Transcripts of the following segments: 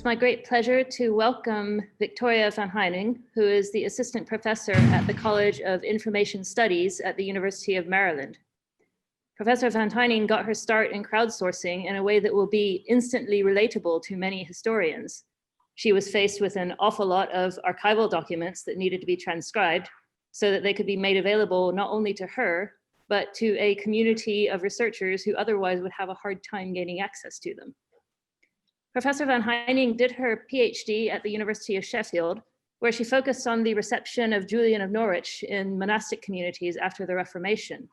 It's my great pleasure to welcome Victoria van Heining, who is the Assistant Professor at the College of Information Studies at the University of Maryland. Professor van Heining got her start in crowdsourcing in a way that will be instantly relatable to many historians. She was faced with an awful lot of archival documents that needed to be transcribed so that they could be made available not only to her, but to a community of researchers who otherwise would have a hard time gaining access to them. Professor van Heining did her PhD at the University of Sheffield, where she focused on the reception of Julian of Norwich in monastic communities after the Reformation.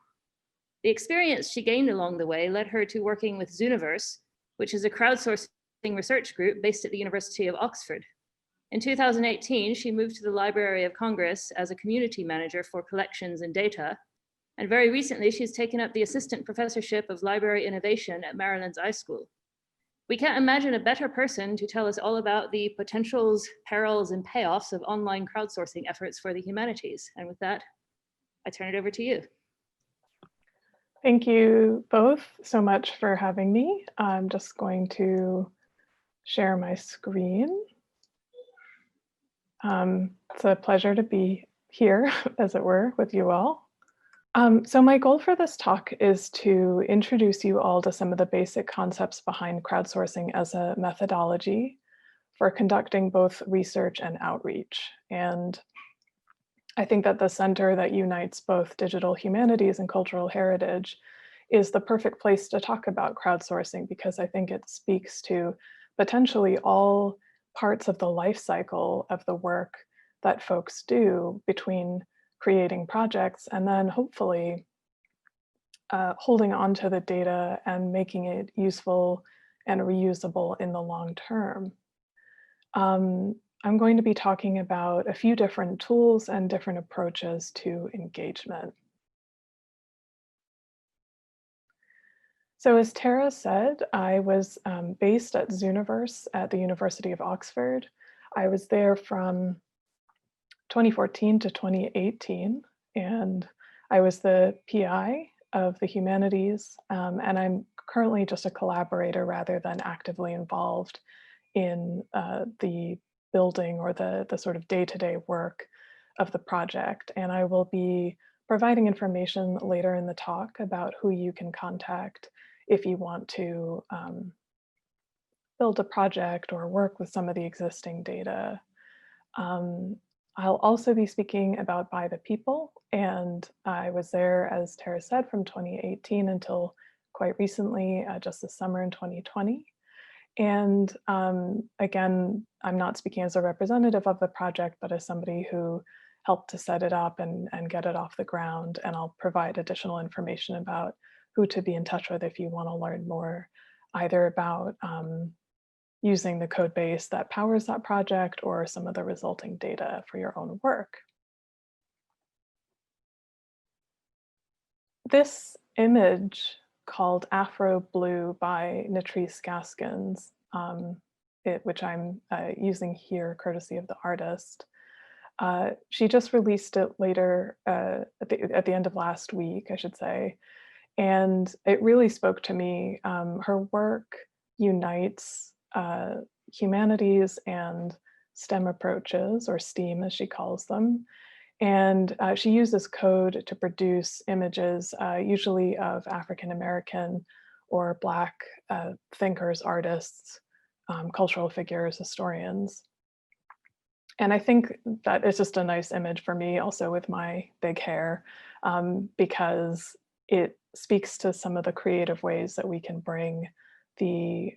The experience she gained along the way led her to working with Zooniverse, which is a crowdsourcing research group based at the University of Oxford. In 2018, she moved to the Library of Congress as a community manager for collections and data. And very recently, she's taken up the assistant professorship of library innovation at Maryland's iSchool. We can't imagine a better person to tell us all about the potentials, perils, and payoffs of online crowdsourcing efforts for the humanities. And with that, I turn it over to you. Thank you both so much for having me. I'm just going to share my screen. It's a pleasure to be here, as it were, with you all. So my goal for this talk is to introduce you all to some of the basic concepts behind crowdsourcing as a methodology for conducting both research and outreach. And I think that the center that unites both digital humanities and cultural heritage is the perfect place to talk about crowdsourcing, because I think it speaks to potentially all parts of the life cycle of the work that folks do between creating projects and then hopefully holding on to the data and making it useful and reusable in the long term. I'm going to be talking about a few different tools and different approaches to engagement. So as Tara said, I was based at Zooniverse at the University of Oxford. I was there from 2014 to 2018, and I was the PI of the humanities, and I'm currently just a collaborator rather than actively involved in the building or the sort of day-to-day work of the project. And I will be providing information later in the talk about who you can contact if you want to build a project or work with some of the existing data. I'll also be speaking about By the People, and I was there, as Tara said, from 2018 until quite recently, just this summer in 2020. And again, I'm not speaking as a representative of the project, but as somebody who helped to set it up and get it off the ground. And I'll provide additional information about who to be in touch with if you want to learn more, either about using the code base that powers that project or some of the resulting data for your own work. This image called Afro Blue by Natrice Gaskins, which I'm using here courtesy of the artist. She just released it later at the end of last week, I should say. And it really spoke to me. Her work unites humanities and STEM approaches, or STEAM as she calls them. And she uses code to produce images, usually of African-American or Black thinkers, artists, cultural figures, historians. And I think that it's just a nice image for me also with my big hair, because it speaks to some of the creative ways that we can bring the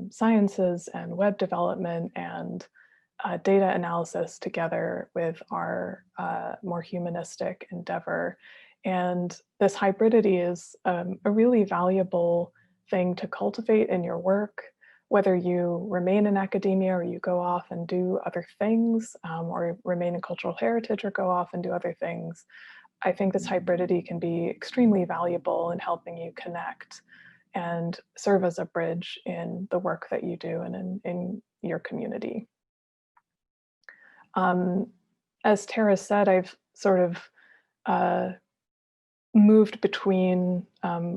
sciences and web development and data analysis together with our more humanistic endeavor. And this hybridity is a really valuable thing to cultivate in your work, whether you remain in academia or you go off and do other things, or remain in cultural heritage or go off and do other things. I think this hybridity can be extremely valuable in helping you connect and serve as a bridge in the work that you do and in your community. As Tara said, I've sort of moved between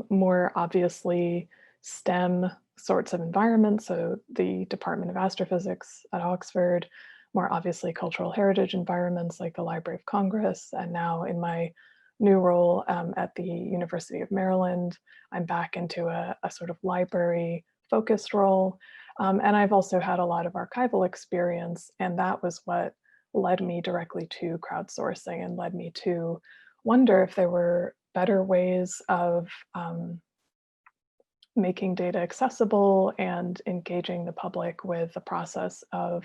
more obviously STEM sorts of environments. So the Department of Astrophysics at Oxford, more obviously cultural heritage environments like the Library of Congress, and now in my new role at the University of Maryland, I'm back into a sort of library focused role. And I've also had a lot of archival experience, and that was what led me directly to crowdsourcing and led me to wonder if there were better ways of making data accessible and engaging the public with the process of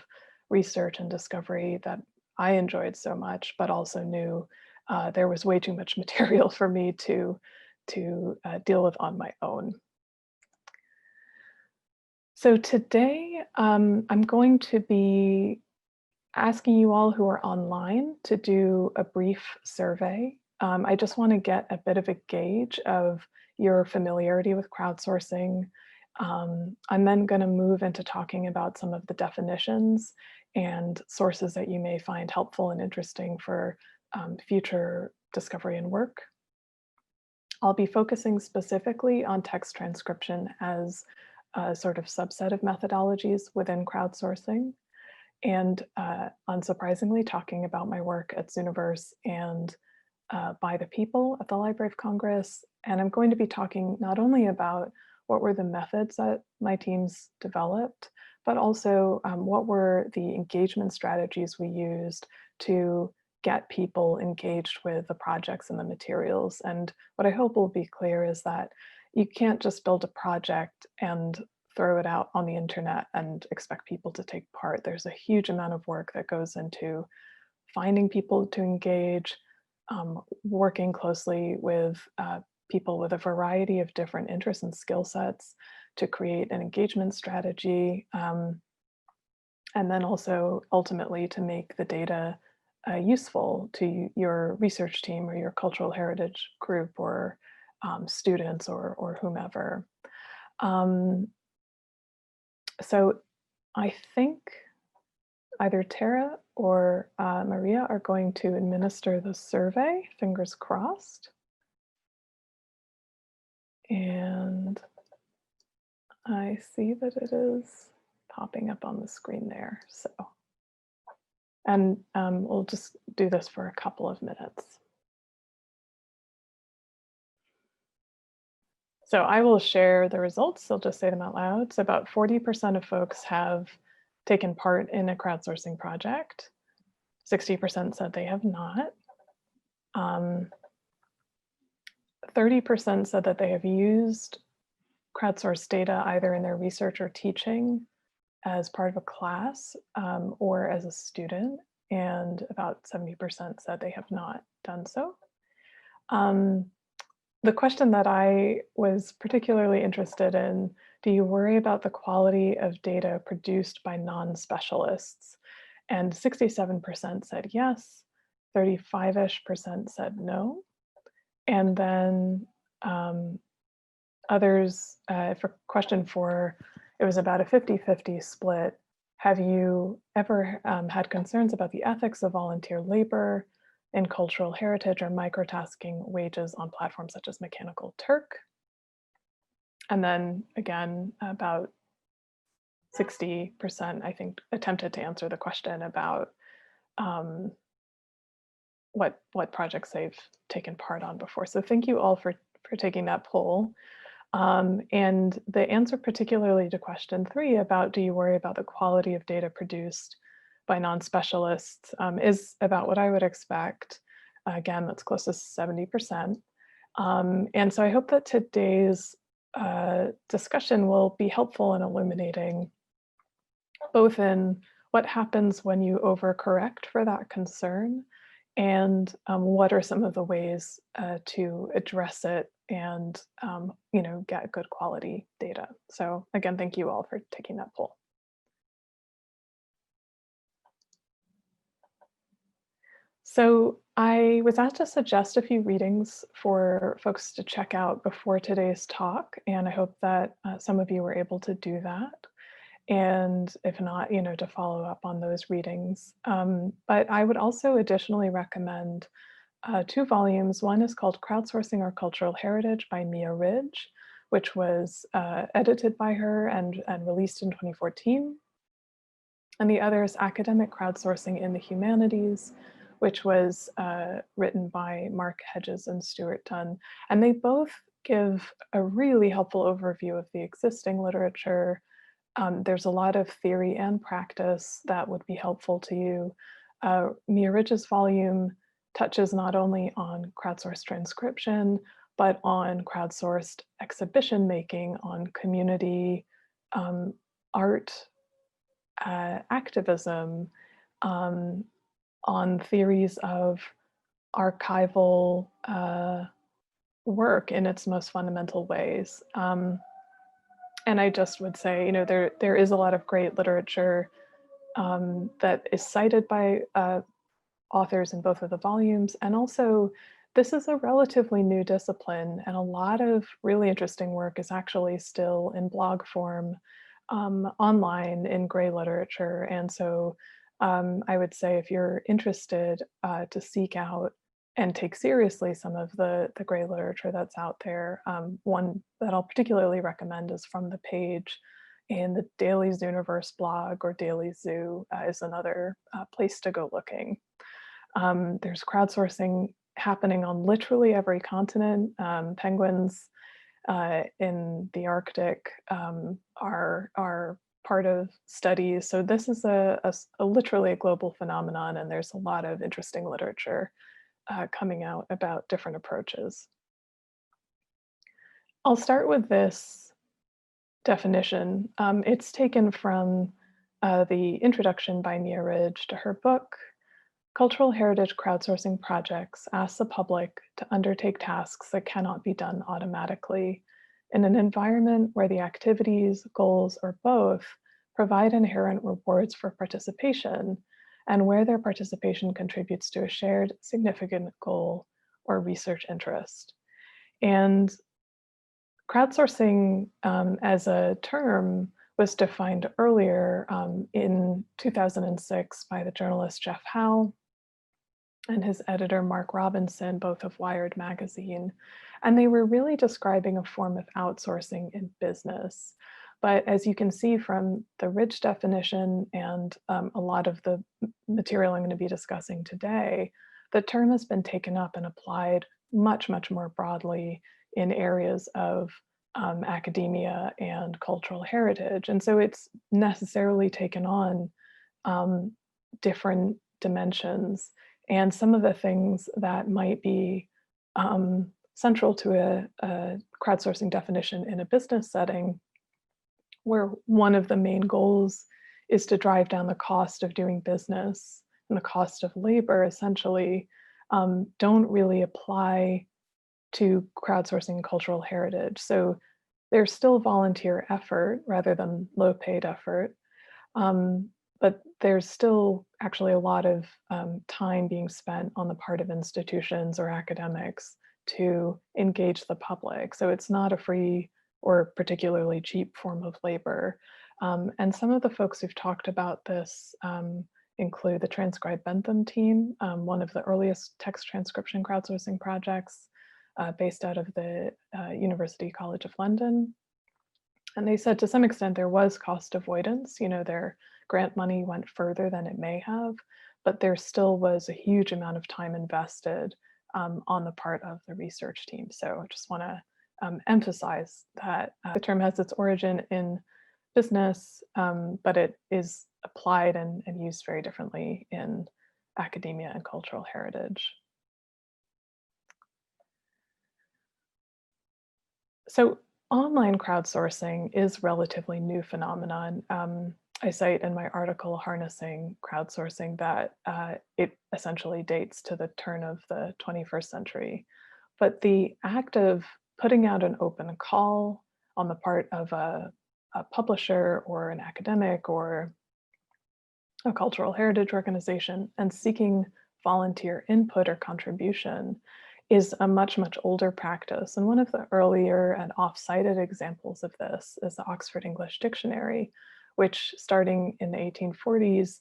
research and discovery that I enjoyed so much, but also knew there was way too much material for me to deal with on my own. So today, I'm going to be asking you all who are online to do a brief survey. I just want to get a bit of a gauge of your familiarity with crowdsourcing. I'm then going to move into talking about some of the definitions and sources that you may find helpful and interesting for future discovery and work. I'll be focusing specifically on text transcription as a sort of subset of methodologies within crowdsourcing. And unsurprisingly, talking about my work at Zooniverse and by the people at the Library of Congress. And I'm going to be talking not only about what were the methods that my teams developed, but also what were the engagement strategies we used to get people engaged with the projects and the materials. And what I hope will be clear is that you can't just build a project and throw it out on the internet and expect people to take part. There's a huge amount of work that goes into finding people to engage, working closely with people with a variety of different interests and skill sets to create an engagement strategy, and then also ultimately to make the data useful to your research team or your cultural heritage group or students or whomever. So I think either Tara or Maria are going to administer the survey, fingers crossed. And I see that it is popping up on the screen there. So, and we'll just do this for a couple of minutes. So I will share the results. I'll just say them out loud. So about 40% of folks have taken part in a crowdsourcing project. 60% said they have not. 30% said that they have used crowdsourced data either in their research or teaching as part of a class or as a student. And about 70% said they have not done so. The question that I was particularly interested in, do you worry about the quality of data produced by non-specialists? And 67% said yes, 35-ish% said no. And then others, for question 4, it was about a 50-50 split. Have you ever had concerns about the ethics of volunteer labor in cultural heritage or microtasking wages on platforms such as Mechanical Turk? And then again, about 60%, I think, attempted to answer the question about what projects they've taken part on before. So thank you all for taking that poll. And the answer particularly to question 3 about do you worry about the quality of data produced by non-specialists is about what I would expect. Again, that's close to 70%. And so I hope that today's discussion will be helpful in illuminating both in what happens when you overcorrect for that concern and what are some of the ways to address it and get good quality data. So again, thank you all for taking that poll. So I was asked to suggest a few readings for folks to check out before today's talk, and I hope that some of you were able to do that. And if not, to follow up on those readings. But I would also additionally recommend 2 volumes. One is called Crowdsourcing Our Cultural Heritage by Mia Ridge, which was edited by her and released in 2014. And the other is Academic Crowdsourcing in the Humanities, which was written by Mark Hedges and Stuart Dunn. And they both give a really helpful overview of the existing literature. There's a lot of theory and practice that would be helpful to you. Mia Rich's volume touches not only on crowdsourced transcription, but on crowdsourced exhibition making, on community art activism, on theories of archival work in its most fundamental ways. And I just would say, there is a lot of great literature that is cited by authors in both of the volumes. And also, this is a relatively new discipline, and a lot of really interesting work is actually still in blog form online in gray literature. And so I would say if you're interested to seek out and take seriously some of the gray literature that's out there, one that I'll particularly recommend is From the Page in the Daily Zooniverse blog, or Daily Zoo is another place to go looking. There's crowdsourcing happening on literally every continent. Penguins in the Arctic are part of studies. So this is literally a global phenomenon, and there's a lot of interesting literature coming out about different approaches. I'll start with this definition. It's taken from the introduction by Mia Ridge to her book. Cultural heritage crowdsourcing projects ask the public to undertake tasks that cannot be done automatically in an environment where the activities, goals, or both provide inherent rewards for participation, and where their participation contributes to a shared significant goal or research interest. And crowdsourcing as a term was defined earlier in 2006 by the journalist Jeff Howe and his editor, Mark Robinson, both of Wired magazine. And they were really describing a form of outsourcing in business. But as you can see from the Ridge definition and a lot of the material I'm going to be discussing today, the term has been taken up and applied much, much more broadly in areas of academia and cultural heritage. And so it's necessarily taken on different dimensions. And some of the things that might be central to a crowdsourcing definition in a business setting, where one of the main goals is to drive down the cost of doing business and the cost of labor, essentially, don't really apply to crowdsourcing cultural heritage. So there's still volunteer effort rather than low paid effort. But there's still actually a lot of time being spent on the part of institutions or academics to engage the public. So it's not a free or particularly cheap form of labor. And some of the folks who've talked about this include the Transcribe Bentham team, one of the earliest text transcription crowdsourcing projects based out of the University College of London. And they said to some extent there was cost avoidance. Their grant money went further than it may have, but there still was a huge amount of time invested on the part of the research team. So I just want to emphasize that the term has its origin in business, but it is applied and used very differently in academia and cultural heritage. So online crowdsourcing is relatively new phenomenon. I cite in my article, Harnessing Crowdsourcing, that it essentially dates to the turn of the 21st century. But the act of putting out an open call on the part of a publisher or an academic or a cultural heritage organization and seeking volunteer input or contribution is a much, much older practice. And one of the earlier and off-cited examples of this is the Oxford English Dictionary, which starting in the 1840s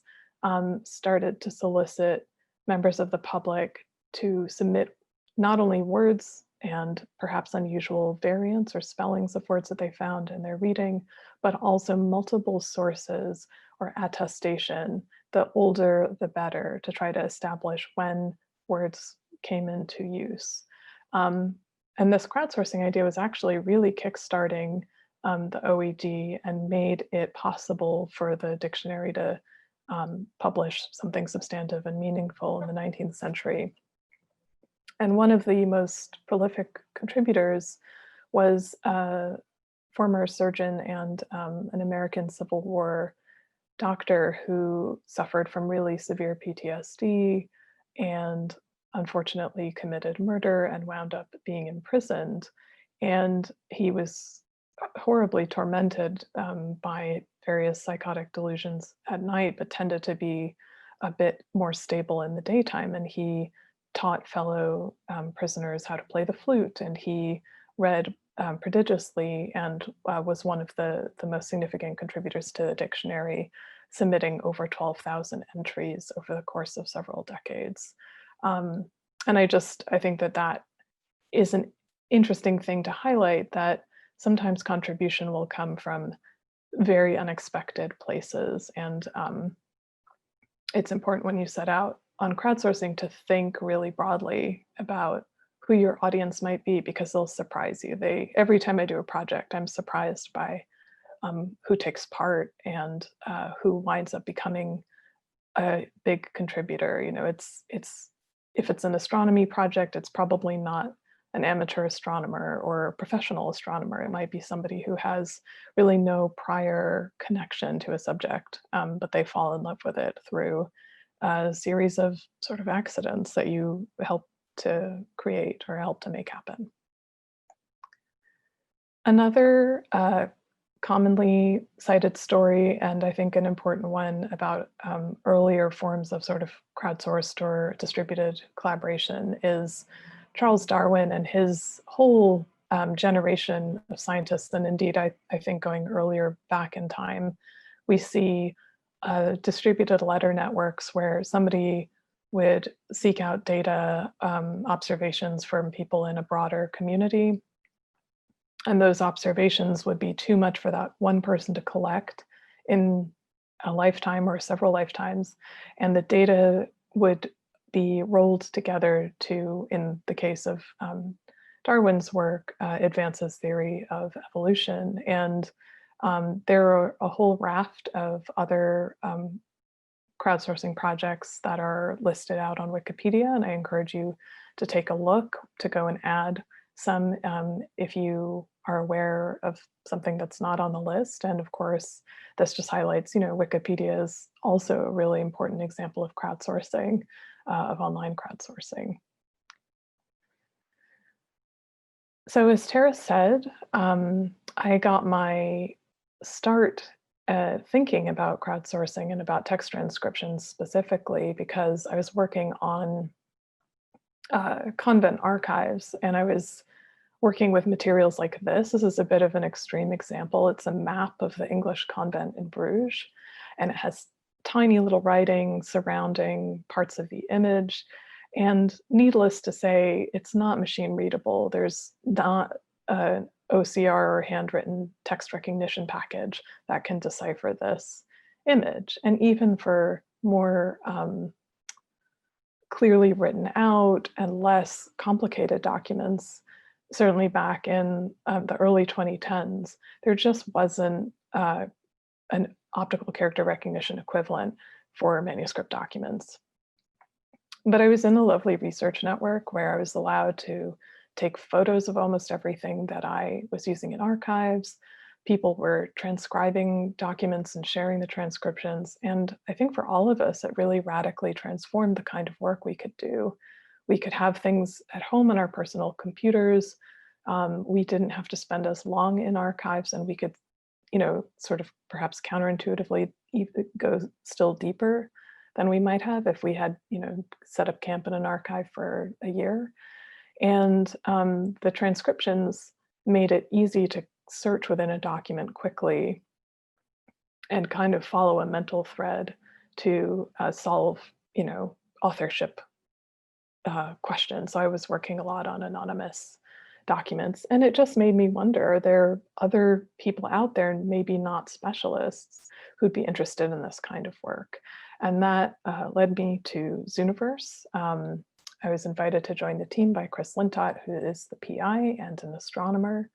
started to solicit members of the public to submit not only words and perhaps unusual variants or spellings of words that they found in their reading, but also multiple sources or attestation. The older, the better, to try to establish when words came into use. And this crowdsourcing idea was actually really kickstarting the OED and made it possible for the dictionary to publish something substantive and meaningful in the 19th century. And one of the most prolific contributors was a former surgeon and an American Civil War doctor who suffered from really severe PTSD and unfortunately committed murder and wound up being imprisoned. And he was horribly tormented by various psychotic delusions at night, but tended to be a bit more stable in the daytime. And he taught fellow prisoners how to play the flute, and he read prodigiously and was one of the most significant contributors to the dictionary, submitting over 12,000 entries over the course of several decades. And I think that that is an interesting thing to highlight, that sometimes contribution will come from very unexpected places. And it's important when you set out on crowdsourcing to think really broadly about who your audience might be, because they'll surprise you. Every time I do a project, I'm surprised by who takes part and who winds up becoming a big contributor. You know, it's if it's an astronomy project, it's probably not an amateur astronomer or a professional astronomer. It might be somebody who has really no prior connection to a subject, but they fall in love with it through a series of sort of accidents that you help to create or help to make happen. Another commonly cited story, and I think an important one about earlier forms of sort of crowdsourced or distributed collaboration, is Charles Darwin and his whole generation of scientists. And indeed, I think going earlier back in time, we see distributed letter networks where somebody would seek out data, observations from people in a broader community. And those observations would be too much for that one person to collect in a lifetime or several lifetimes. And the data would be rolled together to, in the case of Darwin's work, advance his theory of evolution. And there are a whole raft of other crowdsourcing projects that are listed out on Wikipedia, and I encourage you to take a look, to go and add some if you are aware of something that's not on the list. And of course, this just highlights, Wikipedia is also a really important example of crowdsourcing, of online crowdsourcing. So as Tara said, I got my start thinking about crowdsourcing and about text transcription specifically because I was working on convent archives, and I was working with materials like this. This is a bit of an extreme example. It's a map of the English convent in Bruges, and it has tiny little writing surrounding parts of the image. And needless to say, it's not machine readable. There's not an OCR or handwritten text recognition package that can decipher this image. And even for more clearly written out and less complicated documents, certainly back in the early 2010s, there just wasn't an optical character recognition equivalent for manuscript documents. But I was in a lovely research network where I was allowed to take photos of almost everything that I was using in archives. People were transcribing documents and sharing the transcriptions. And I think for all of us, it really radically transformed the kind of work we could do. We could have things at home on our personal computers. We didn't have to spend as long in archives, and we could, sort of perhaps counterintuitively go still deeper than we might have if we had, set up camp in an archive for a year. And the transcriptions made it easy to search within a document quickly and kind of follow a mental thread to solve, authorship questions. So I was working a lot on anonymous documents. And it just made me wonder, are there other people out there, maybe not specialists, who'd be interested in this kind of work? And that led me to Zooniverse. I was invited to join the team by Chris Lintott, who is the PI and an astronomer.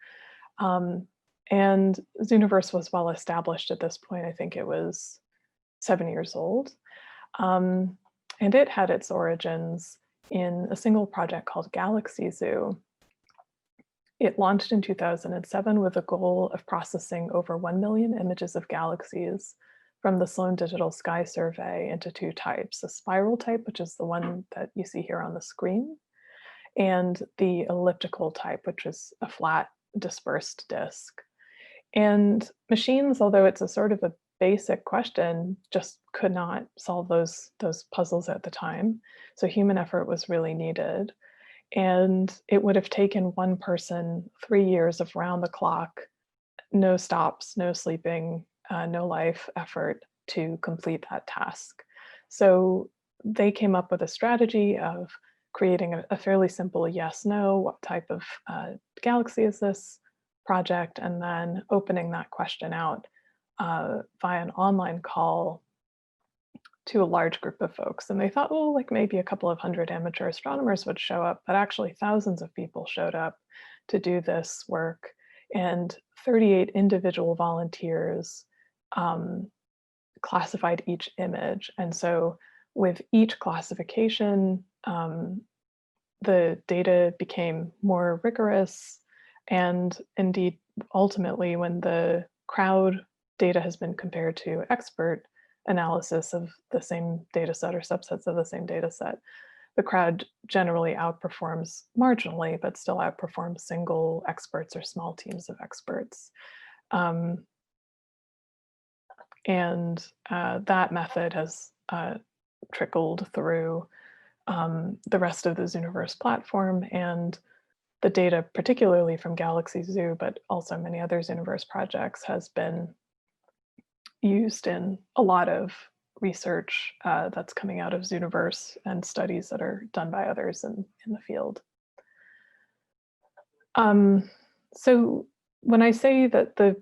And Zooniverse was well established at this point. I think it was 7 years old. And it had its origins in a single project called Galaxy Zoo. It launched in 2007 with a goal of processing over 1 million images of galaxies from the Sloan Digital Sky Survey into 2 types, a spiral type, which is the one that you see here on the screen, and the elliptical type, which is a flat dispersed disk. And machines, although it's a sort of a basic question, just could not solve those puzzles at the time. So human effort was really needed. And it would have taken one person 3 years of round the clock, no stops, no sleeping, no life effort to complete that task. So they came up with a strategy of creating a fairly simple yes, no, what type of galaxy is this project, and then opening that question out via an online call to a large group of folks. And they thought, oh, like maybe a couple of hundred amateur astronomers would show up, but actually thousands of people showed up to do this work. And 38 individual volunteers classified each image. And so with each classification, the data became more rigorous. And indeed, ultimately, when the crowd data has been compared to expert analysis of the same data set or subsets of the same data set, the crowd generally outperforms marginally, but still outperforms single experts or small teams of experts. And that method has trickled through the rest of the Zooniverse platform, and the data, particularly from Galaxy Zoo, but also many other Zooniverse projects, has been used in a lot of research that's coming out of Zooniverse and studies that are done by others in the field. So when I say that the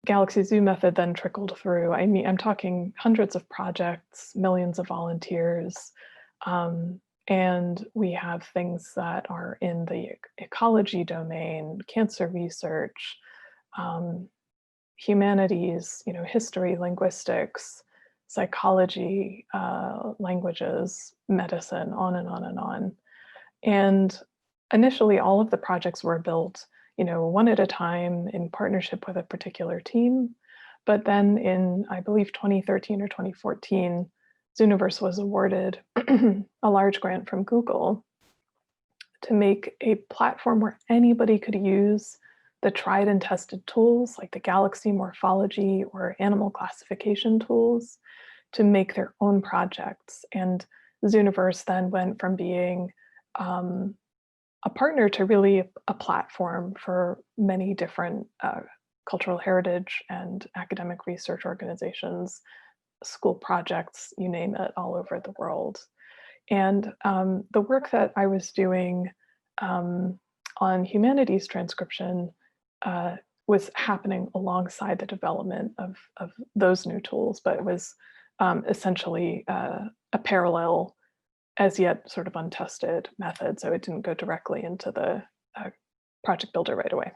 Galaxy Zoo method then trickled through, I mean, I'm talking hundreds of projects, millions of volunteers, and we have things that are in the ecology domain, cancer research, humanities, history, linguistics, psychology, languages, medicine, on and on and on. And initially, all of the projects were built, one at a time in partnership with a particular team. But then in, I believe, 2013 or 2014, Zooniverse was awarded a large grant from Google to make a platform where anybody could use the tried and tested tools like the galaxy morphology or animal classification tools to make their own projects. And Zooniverse then went from being a partner to really a platform for many different cultural heritage and academic research organizations, school projects, you name it, all over the world. And the work that I was doing on humanities transcription was happening alongside the development of those new tools, but it was essentially a parallel, as yet sort of untested method. So it didn't go directly into the project builder right away.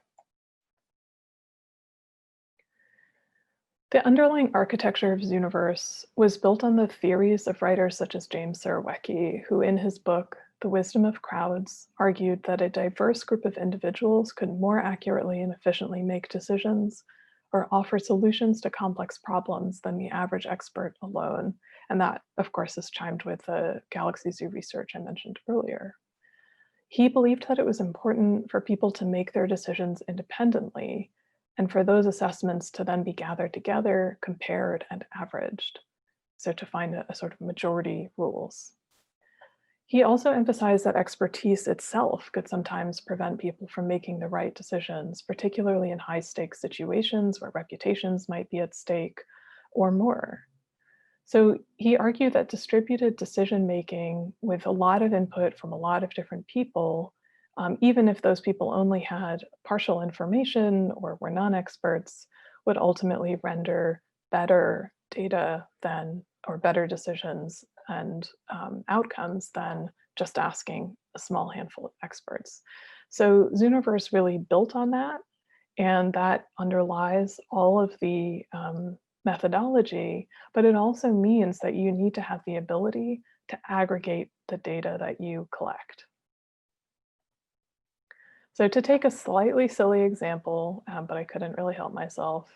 The underlying architecture of Zooniverse was built on the theories of writers such as James Surowiecki, who in his book, The Wisdom of Crowds, argued that a diverse group of individuals could more accurately and efficiently make decisions or offer solutions to complex problems than the average expert alone. And that, of course, is chimed with the Galaxy Zoo research I mentioned earlier. He believed that it was important for people to make their decisions independently, and for those assessments to then be gathered together, compared, and averaged, so to find a sort of majority rules. He also emphasized that expertise itself could sometimes prevent people from making the right decisions, particularly in high-stakes situations where reputations might be at stake or more. So he argued that distributed decision-making with a lot of input from a lot of different people even if those people only had partial information or were non-experts, would ultimately render better data than, or better decisions and outcomes than just asking a small handful of experts. So Zooniverse really built on that, and that underlies all of the methodology, but it also means that you need to have the ability to aggregate the data that you collect. So to take a slightly silly example, but I couldn't really help myself,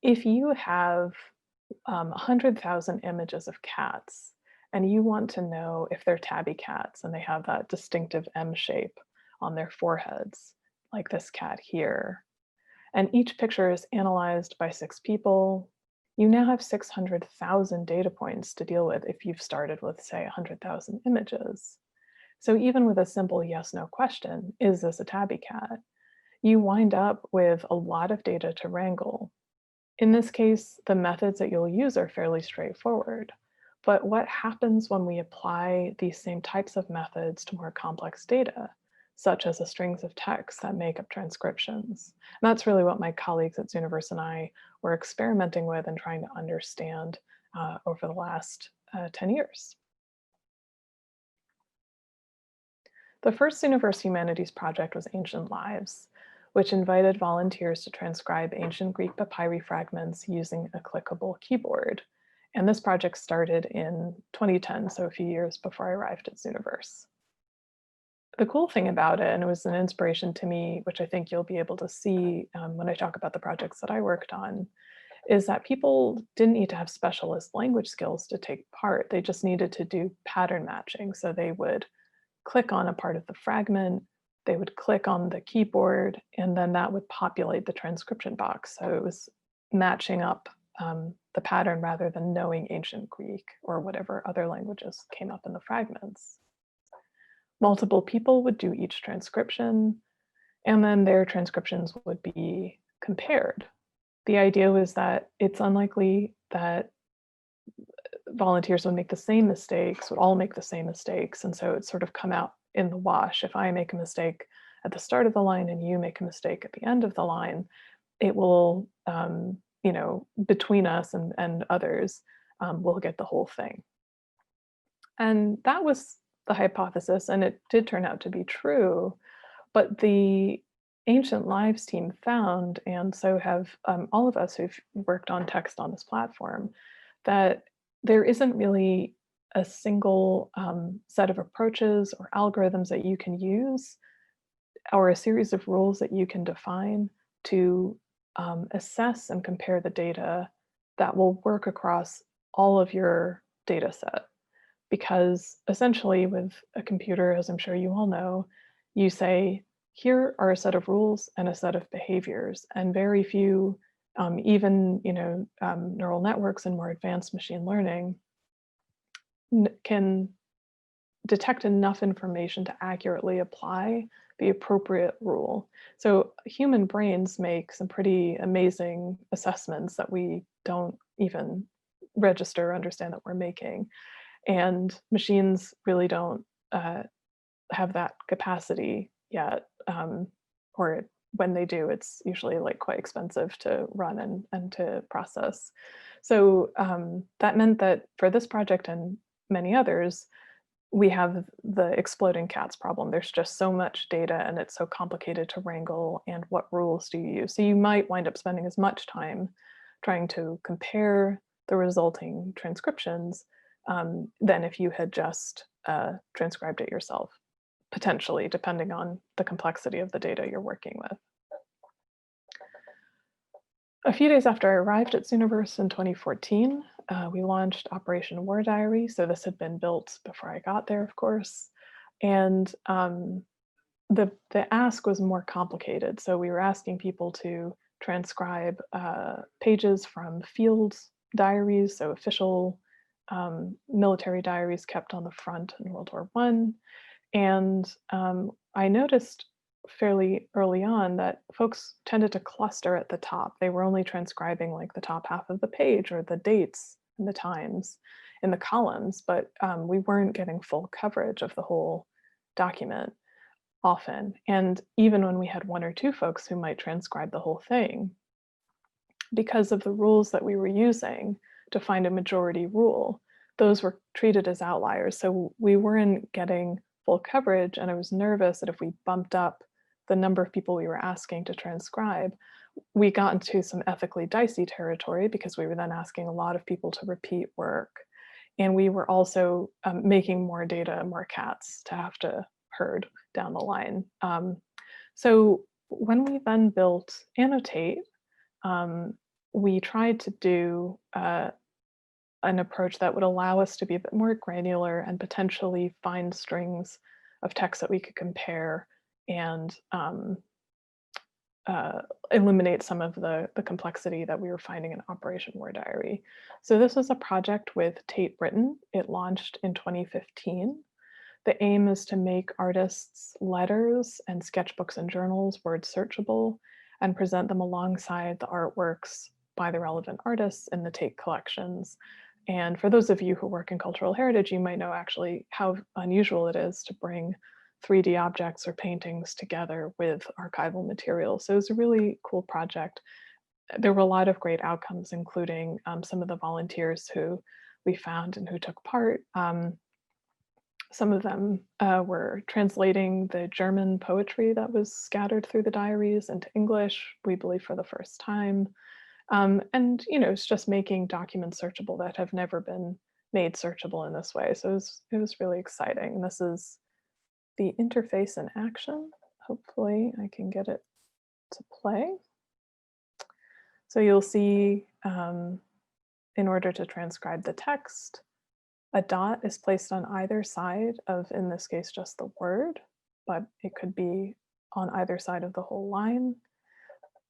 if you have 100,000 images of cats and you want to know if they're tabby cats and they have that distinctive M shape on their foreheads, like this cat here, and each picture is analyzed by 6 people, you now have 600,000 data points to deal with if you've started with, say, 100,000 images. So even with a simple yes/no question, is this a tabby cat? You wind up with a lot of data to wrangle. In this case, the methods that you'll use are fairly straightforward. But what happens when we apply these same types of methods to more complex data, such as the strings of text that make up transcriptions? And that's really what my colleagues at Zooniverse and I were experimenting with and trying to understand over the last 10 years. The first Zooniverse Humanities project was Ancient Lives, which invited volunteers to transcribe ancient Greek papyri fragments using a clickable keyboard. And this project started in 2010, so a few years before I arrived at Zooniverse. The cool thing about it, and it was an inspiration to me, which I think you'll be able to see when I talk about the projects that I worked on, is that people didn't need to have specialist language skills to take part. They just needed to do pattern matching. So they would click on a part of the fragment, they would click on the keyboard, and then that would populate the transcription box. So it was matching up the pattern rather than knowing ancient Greek or whatever other languages came up in the fragments. Multiple people would do each transcription, and then their transcriptions would be compared. The idea was that it's unlikely that volunteers would make the same mistakes, would all make the same mistakes. And so it sort of come out in the wash. If I make a mistake at the start of the line and you make a mistake at the end of the line, it will, between us and others, we'll get the whole thing. And that was the hypothesis, and it did turn out to be true. But the Ancient Lives team found, and so have all of us who've worked on text on this platform, that there isn't really a single set of approaches or algorithms that you can use, or a series of rules that you can define to assess and compare the data that will work across all of your data set. Because essentially with a computer, as I'm sure you all know, you say, here are a set of rules and a set of behaviors, and very few, even neural networks and more advanced machine learning can detect enough information to accurately apply the appropriate rule. So human brains make some pretty amazing assessments that we don't even register or understand that we're making. And machines really don't have that capacity yet, or when they do, it's usually like quite expensive to run and to process. So that meant that for this project and many others, we have the exploding cats problem. There's just so much data and it's so complicated to wrangle, and what rules do you use? So you might wind up spending as much time trying to compare the resulting transcriptions than if you had just transcribed it yourself, potentially, depending on the complexity of the data you're working with. A few days after I arrived at Zooniverse in 2014, we launched Operation War Diary. So this had been built before I got there, of course. And the ask was more complicated. So we were asking people to transcribe pages from field diaries, so official military diaries kept on the front in World War I. And I noticed fairly early on that folks tended to cluster at the top. They were only transcribing like the top half of the page or the dates and the times in the columns, but we weren't getting full coverage of the whole document. often. And even when we had one or two folks who might transcribe the whole thing, because of the rules that we were using to find a majority rule, those were treated as outliers. So we weren't getting full coverage, and I was nervous that if we bumped up the number of people we were asking to transcribe, we got into some ethically dicey territory because we were then asking a lot of people to repeat work. And we were also making more data and more cats to have to herd down the line. So when we then built Annotate, um, we tried to do an approach that would allow us to be a bit more granular and potentially find strings of text that we could compare and eliminate some of the complexity that we were finding in Operation War Diary. So this was a project with Tate Britain. It launched in 2015. The aim is to make artists' letters and sketchbooks and journals word searchable and present them alongside the artworks by the relevant artists in the Tate collections. And for those of you who work in cultural heritage, you might know actually how unusual it is to bring 3D objects or paintings together with archival material. So it was a really cool project. There were a lot of great outcomes, including some of the volunteers who we found and who took part. Some of them were translating the German poetry that was scattered through the diaries into English, we believe for the first time. And it's just making documents searchable that have never been made searchable in this way. So it was really exciting. And this is the interface in action. Hopefully I can get it to play. So you'll see in order to transcribe the text, a dot is placed on either side of, in this case, just the word, but it could be on either side of the whole line.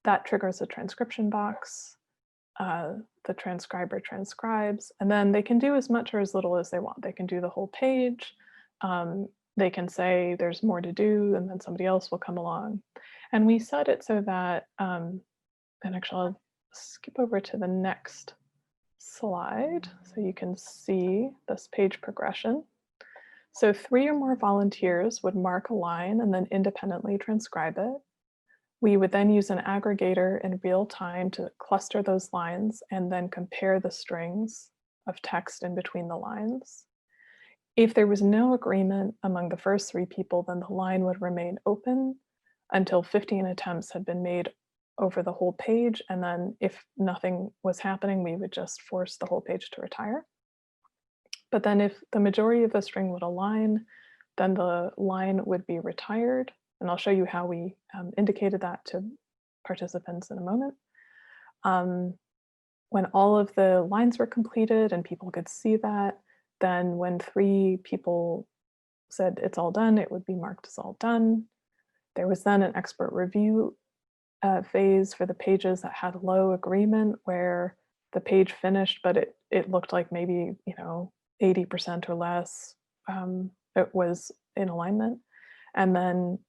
That triggers a transcription box. The transcriber transcribes, and then they can do as much or as little as they want. They can do the whole page. They can say there's more to do, and then somebody else will come along. And we set it so that, and actually I'll skip over to the next slide so you can see this page progression. So 3 or more volunteers would mark a line and then independently transcribe it. We would then use an aggregator in real time to cluster those lines and then compare the strings of text in between the lines. If there was no agreement among the first 3 people, then the line would remain open until 15 attempts had been made over the whole page. And then if nothing was happening, we would just force the whole page to retire. But then if the majority of the string would align, then the line would be retired. And I'll show you how we indicated that to participants in a moment. When all of the lines were completed and people could see that, then when 3 people said it's all done, it would be marked as all done. There was then an expert review phase for the pages that had low agreement, where the page finished, but it looked like maybe 80% or less it was in alignment. And then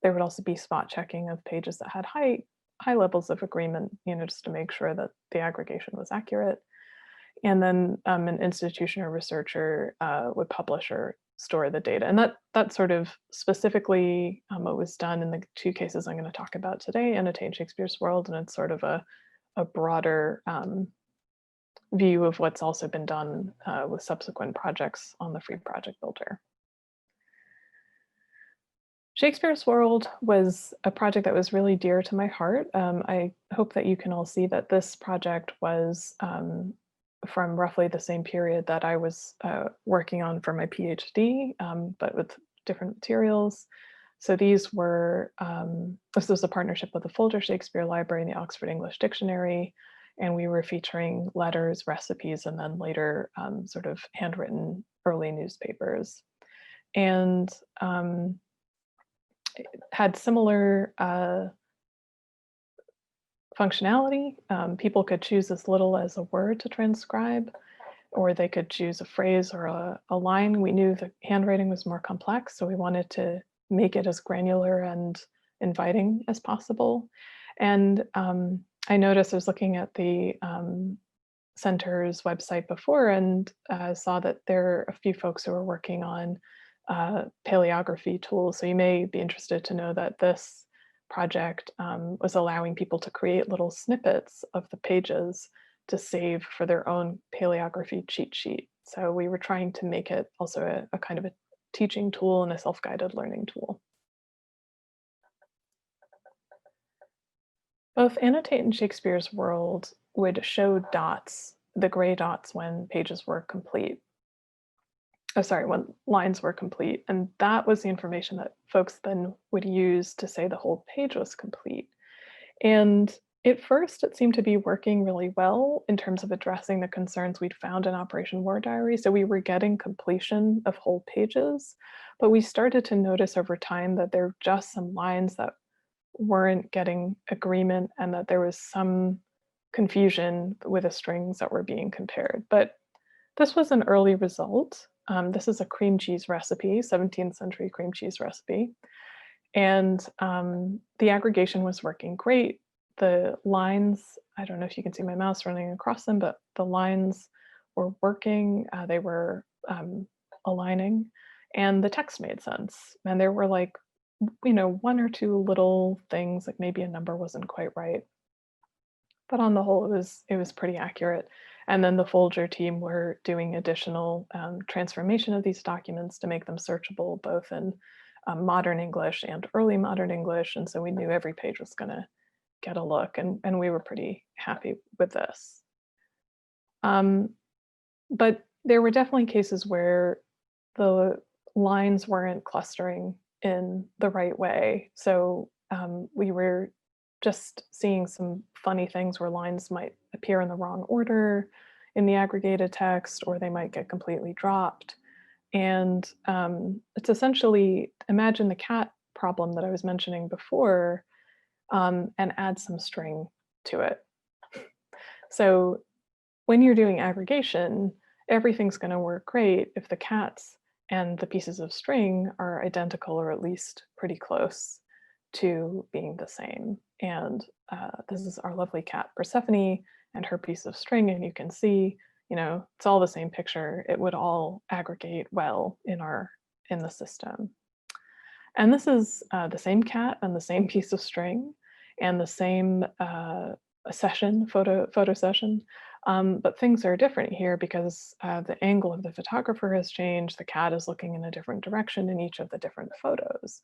there would also be spot checking of pages that had high levels of agreement, just to make sure that the aggregation was accurate. And then an institution or researcher would publish or store the data. And that sort of specifically what was done in the 2 cases I'm going to talk about today, Annotate and Shakespeare's World, and it's sort of a broader view of what's also been done with subsequent projects on the Free Project Builder. Shakespeare's World was a project that was really dear to my heart. I hope that you can all see that this project was from roughly the same period that I was working on for my PhD, but with different materials. So these were, this was a partnership with the Folger Shakespeare Library and the Oxford English Dictionary, and we were featuring letters, recipes, and then later sort of handwritten early newspapers. And it had similar functionality. People could choose as little as a word to transcribe, or they could choose a phrase or a line. We knew the handwriting was more complex, so we wanted to make it as granular and inviting as possible. And I noticed, I was looking at the center's website before and saw that there are a few folks who are working on paleography tools. So you may be interested to know that this project was allowing people to create little snippets of the pages to save for their own paleography cheat sheet. So we were trying to make it also a kind of a teaching tool and a self-guided learning tool. Both Annotate and Shakespeare's World would show dots, the gray dots, when pages were complete. Oh, sorry, when lines were complete. And that was the information that folks then would use to say the whole page was complete. And at first, it seemed to be working really well in terms of addressing the concerns we'd found in Operation War Diary. So we were getting completion of whole pages, but we started to notice over time that there were just some lines that weren't getting agreement and that there was some confusion with the strings that were being compared. But this was an early result. This is a cream cheese recipe, 17th century cream cheese recipe. And the aggregation was working great. The lines, I don't know if you can see my mouse running across them, but the lines were working, they were aligning, and the text made sense. And there were like, one or two little things, like maybe a number wasn't quite right. But on the whole, it was pretty accurate. And then the Folger team were doing additional transformation of these documents to make them searchable, both in modern English and early modern English. And so we knew every page was going to get a look, and we were pretty happy with this. But there were definitely cases where the lines weren't clustering in the right way. So we were just seeing some funny things where lines might appear in the wrong order in the aggregated text, or they might get completely dropped. And it's essentially, imagine the cat problem that I was mentioning before, and add some string to it. So when you're doing aggregation, everything's going to work great if the cats and the pieces of string are identical, or at least pretty close to being the same. And this is our lovely cat Persephone and her piece of string, and you can see, it's all the same picture. It would all aggregate well in the system. And this is the same cat and the same piece of string and the same photo session. But things are different here because the angle of the photographer has changed. The cat is looking in a different direction in each of the different photos.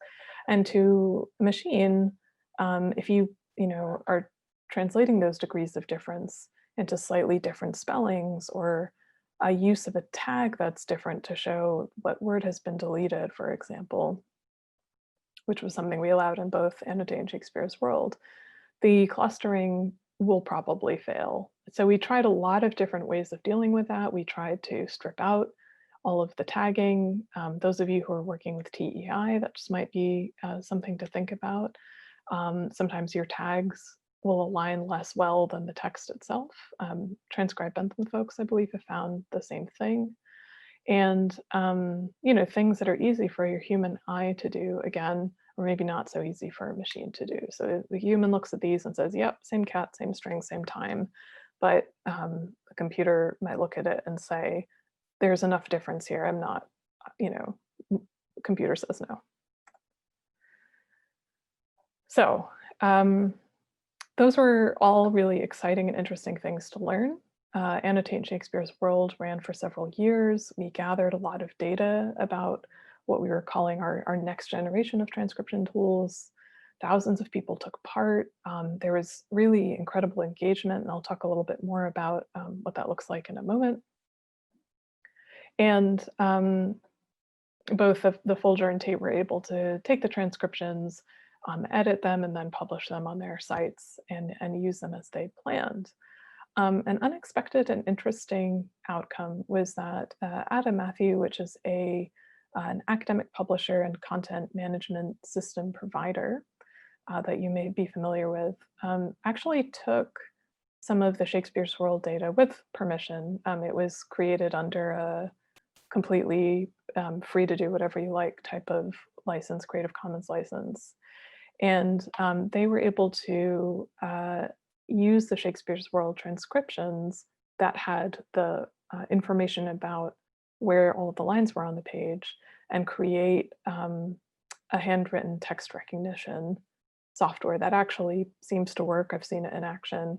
And to a machine, if you are translating those degrees of difference into slightly different spellings, or a use of a tag that's different to show what word has been deleted, for example, which was something we allowed in both Annotate and Shakespeare's World, the clustering will probably fail. So we tried a lot of different ways of dealing with that. We tried to strip out all of the tagging. Those of you who are working with TEI, that just might be something to think about. Sometimes your tags will align less well than the text itself. Transcribe Bentham folks, I believe, have found the same thing. And things that are easy for your human eye to do, again, or maybe not so easy for a machine to do. So the human looks at these and says, yep, same cat, same string, same time. But the computer might look at it and say, there's enough difference here. I'm not, computer says no. So those were all really exciting and interesting things to learn. Annotate and Shakespeare's World ran for several years. We gathered a lot of data about what we were calling our next generation of transcription tools. Thousands of people took part. There was really incredible engagement, and I'll talk a little bit more about what that looks like in a moment. And both the Folger and Tate were able to take the transcriptions, edit them, and then publish them on their sites and use them as they planned. An unexpected and interesting outcome was that Adam Matthew, which is an academic publisher and content management system provider that you may be familiar with, actually took some of the Shakespeare's World data with permission. It was created under a completely free to do whatever you like type of license, Creative Commons license. And they were able to use the Shakespeare's World transcriptions that had the information about where all of the lines were on the page, and create a handwritten text recognition software that actually seems to work. I've seen it in action,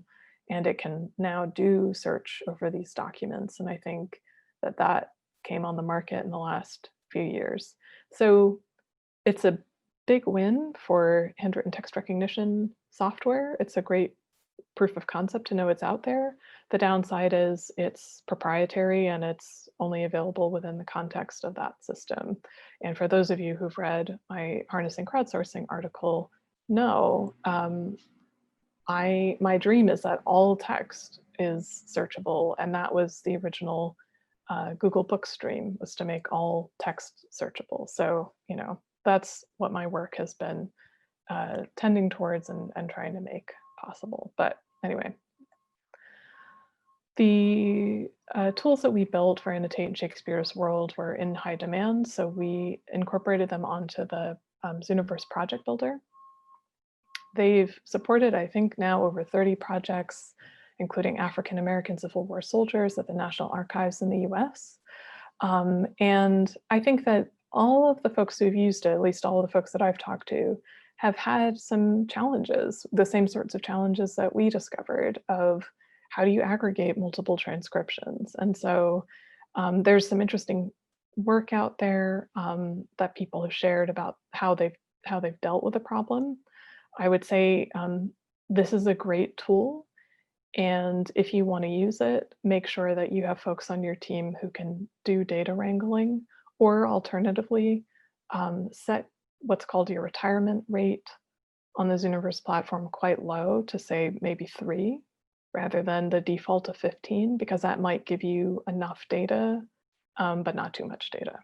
and it can now do search over these documents. And I think that that came on the market in the last few years. So it's a big win for handwritten text recognition software. It's a great proof of concept to know it's out there. The downside is it's proprietary and it's only available within the context of that system. And for those of you who've read my Harnessing Crowdsourcing article, know my dream is that all text is searchable, and that was the original Google Books dream, was to make all text searchable. So, you know, that's what my work has been tending towards and trying to make possible. But anyway, the tools that we built for Annotate Shakespeare's World were in high demand, so we incorporated them onto the Zooniverse project builder. They've supported, I think, now over 30 projects, including African American Civil War soldiers at the National Archives in the US. And I think that all of the folks who've used it, at least all of the folks that I've talked to, have had some challenges, the same sorts of challenges that we discovered of how do you aggregate multiple transcriptions. And so there's some interesting work out there that people have shared about how they've dealt with the problem. I would say this is a great tool. And if you want to use it, make sure that you have folks on your team who can do data wrangling, or alternatively, set what's called your retirement rate on the Zooniverse platform quite low, to say maybe 3 rather than the default of 15, because that might give you enough data, but not too much data.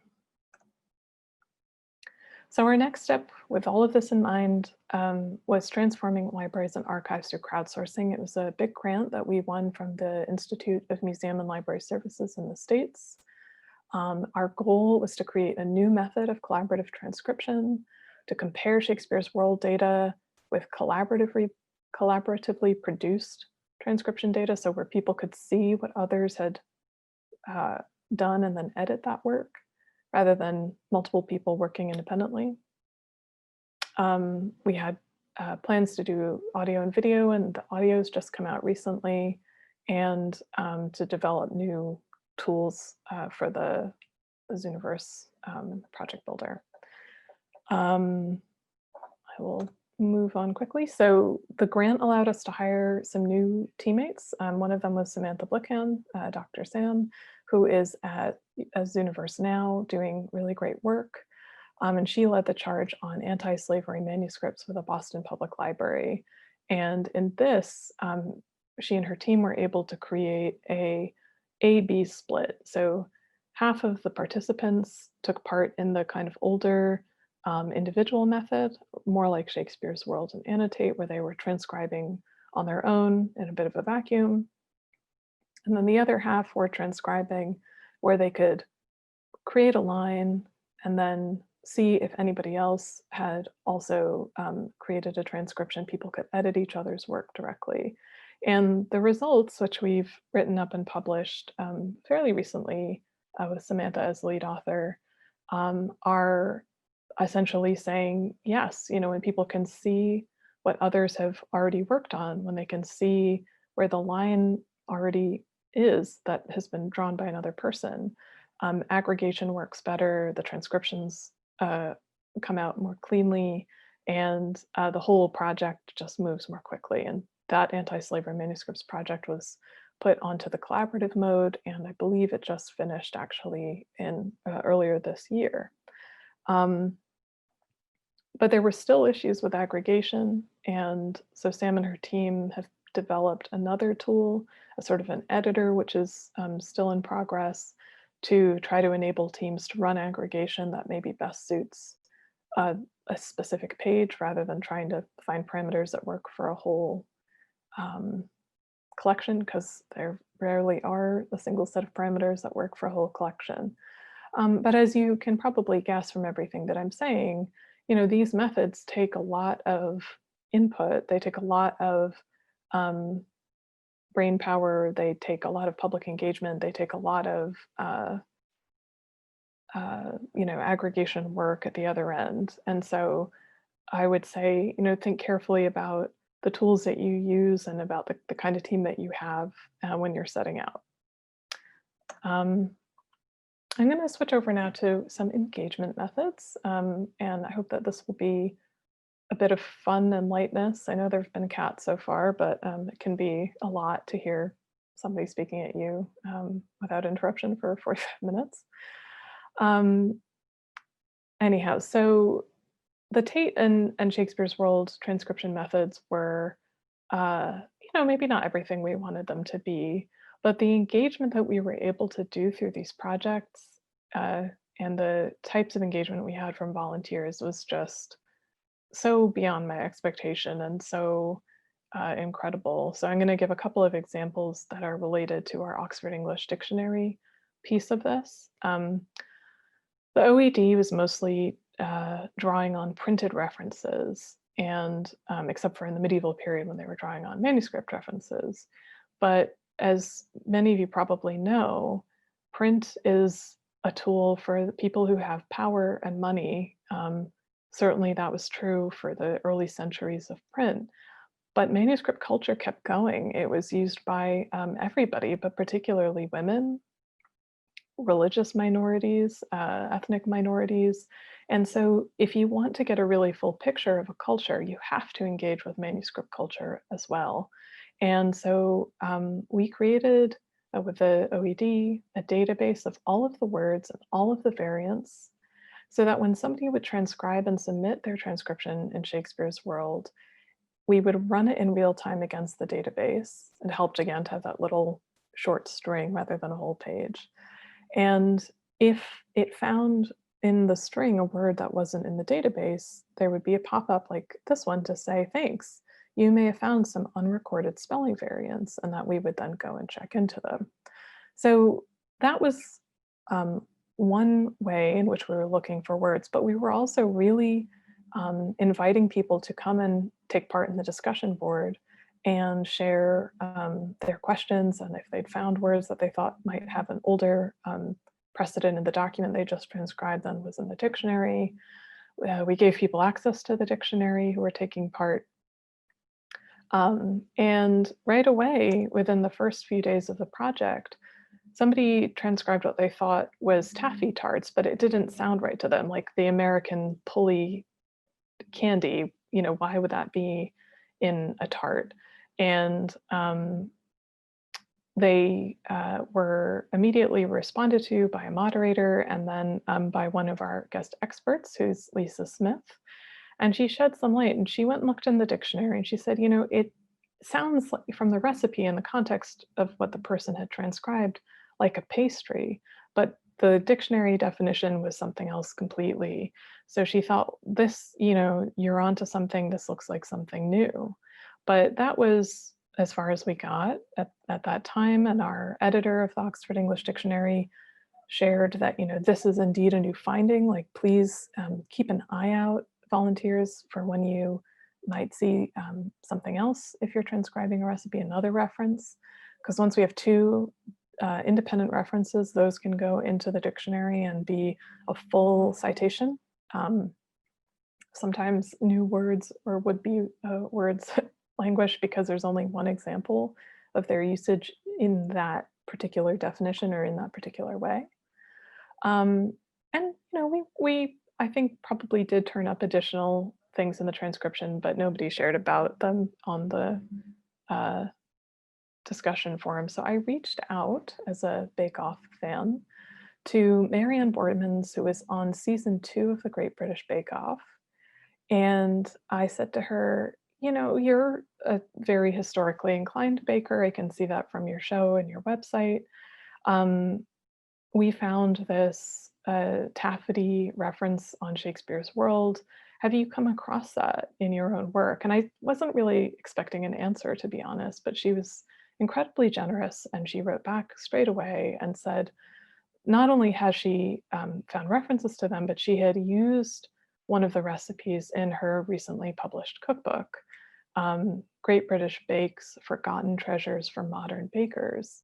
So our next step with all of this in mind was transforming libraries and archives through crowdsourcing. It was a big grant that we won from the Institute of Museum and Library Services in the States. Our goal was to create a new method of collaborative transcription, to compare Shakespeare's World data with collaboratively produced transcription data, so where people could see what others had done and then edit that work, rather than multiple people working independently. We had plans to do audio and video, and the audio's just come out recently, and to develop new tools for the Zooniverse project builder. I will move on quickly. So the grant allowed us to hire some new teammates. One of them was Samantha Blickham, Dr. Sam, who is at Zooniverse now doing really great work. And she led the charge on anti-slavery manuscripts for the Boston Public Library. And in this, she and her team were able to create a A-B split. So half of the participants took part in the kind of older individual method, more like Shakespeare's World and Annotate, where they were transcribing on their own in a bit of a vacuum. And then the other half were transcribing, where they could create a line and then see if anybody else had also created a transcription. People could edit each other's work directly. And the results, which we've written up and published fairly recently with Samantha as lead author, are essentially saying, yes, you know, when people can see what others have already worked on, when they can see where the line already is that has been drawn by another person, aggregation works better, the transcriptions come out more cleanly, and the whole project just moves more quickly. And that anti-slavery manuscripts project was put onto the collaborative mode, and I believe it just finished actually in earlier this year. But there were still issues with aggregation, and so Sam and her team have developed another tool, a sort of an editor, which is still in progress, to try to enable teams to run aggregation that maybe best suits a specific page, rather than trying to find parameters that work for a whole collection, because there rarely are a single set of parameters that work for a whole collection. But as you can probably guess from everything that I'm saying, you know, these methods take a lot of input. They take a lot of brain power. They take a lot of public engagement. They take a lot of aggregation work at the other end. And so I would say, think carefully about the tools that you use and about the kind of team that you have when you're setting out. Um, I'm going to switch over now to some engagement methods, and I hope that this will be a bit of fun and lightness. I know there have been cats so far, but it can be a lot to hear somebody speaking at you without interruption for 45 minutes. Um, Anyhow, so the Tate and Shakespeare's World transcription methods were, maybe not everything we wanted them to be, but the engagement that we were able to do through these projects uh, and the types of engagement we had from volunteers was just so beyond my expectation and so incredible. So I'm going to give a couple of examples that are related to our Oxford English Dictionary piece of this. The OED was mostly drawing on printed references, and except for in the medieval period when they were drawing on manuscript references. But as many of you probably know, print is a tool for the people who have power and money. Certainly that was true for the early centuries of print. But manuscript culture kept going. It was used by everybody, but particularly women, religious minorities, ethnic minorities. And so if you want to get a really full picture of a culture, you have to engage with manuscript culture as well. And so we created with the OED a database of all of the words and all of the variants so that when somebody would transcribe and submit their transcription in Shakespeare's World, we would run it in real time against the database. It helped again to have that little short string rather than a whole page. And if it found in the string a word that wasn't in the database, there would be a pop-up like this one to say, thanks, you may have found some unrecorded spelling variants, and that we would then go and check into them. So that was one way in which we were looking for words, but we were also really inviting people to come and take part in the discussion board and share their questions, and if they'd found words that they thought might have an older precedent in the document they just transcribed than was in the dictionary. We gave people access to the dictionary who were taking part. And right away, within the first few days of the project, somebody transcribed what they thought was taffy tarts, but it didn't sound right to them, like the American pulley candy, why would that be in a tart? And they were immediately responded to by a moderator and then by one of our guest experts, who's Lisa Smith. And she shed some light and she went and looked in the dictionary and she said, it sounds like from the recipe and the context of what the person had transcribed like a pastry, but the dictionary definition was something else completely. So she thought this, you're onto something, this looks like something new. But that was as far as we got at that time. And our editor of the Oxford English Dictionary shared that, this is indeed a new finding, like please keep an eye out, volunteers, for when you might see something else if you're transcribing a recipe, another reference. Because once we have two independent references, those can go into the dictionary and be a full citation. Sometimes new words or would-be words languish because there's only one example of their usage in that particular definition or in that particular way. And we I think probably did turn up additional things in the transcription, but nobody shared about them on the discussion forum. So I reached out as a Bake Off fan to Marianne Boardmans, who was on season 2 of the Great British Bake Off. And I said to her, you're a very historically inclined baker. I can see that from your show and your website. We found this taffety reference on Shakespeare's World. Have you come across that in your own work? And I wasn't really expecting an answer, to be honest, but she was incredibly generous and she wrote back straight away and said, not only has she found references to them, but she had used one of the recipes in her recently published cookbook, Great British Bakes, Forgotten Treasures for Modern Bakers.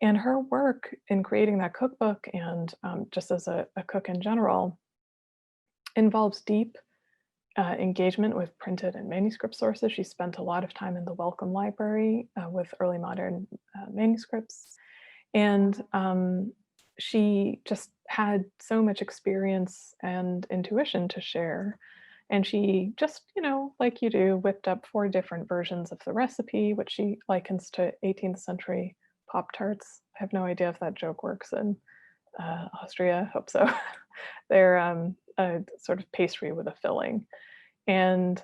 And her work in creating that cookbook and just as a cook in general involves deep engagement with printed and manuscript sources. She spent a lot of time in the Wellcome Library with early modern manuscripts. And she just had so much experience and intuition to share. And she just, like you do, whipped up 4 different versions of the recipe, which she likens to 18th century Pop Tarts. I have no idea if that joke works in Austria. Hope so. They're a sort of pastry with a filling. And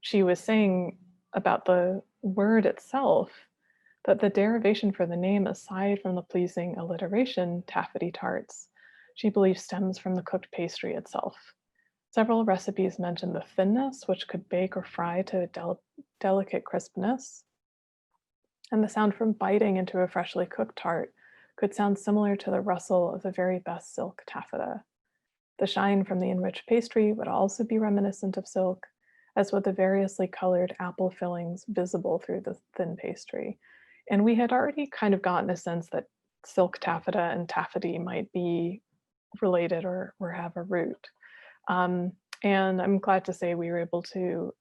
she was saying about the word itself that the derivation for the name, aside from the pleasing alliteration, taffety tarts, she believes stems from the cooked pastry itself. Several recipes mention the thinness, which could bake or fry to a delicate crispness. And the sound from biting into a freshly cooked tart could sound similar to the rustle of the very best silk taffeta. The shine from the enriched pastry would also be reminiscent of silk, as would the variously colored apple fillings visible through the thin pastry. And we had already kind of gotten a sense that silk taffeta and taffety might be related or have a root. And I'm glad to say we were able to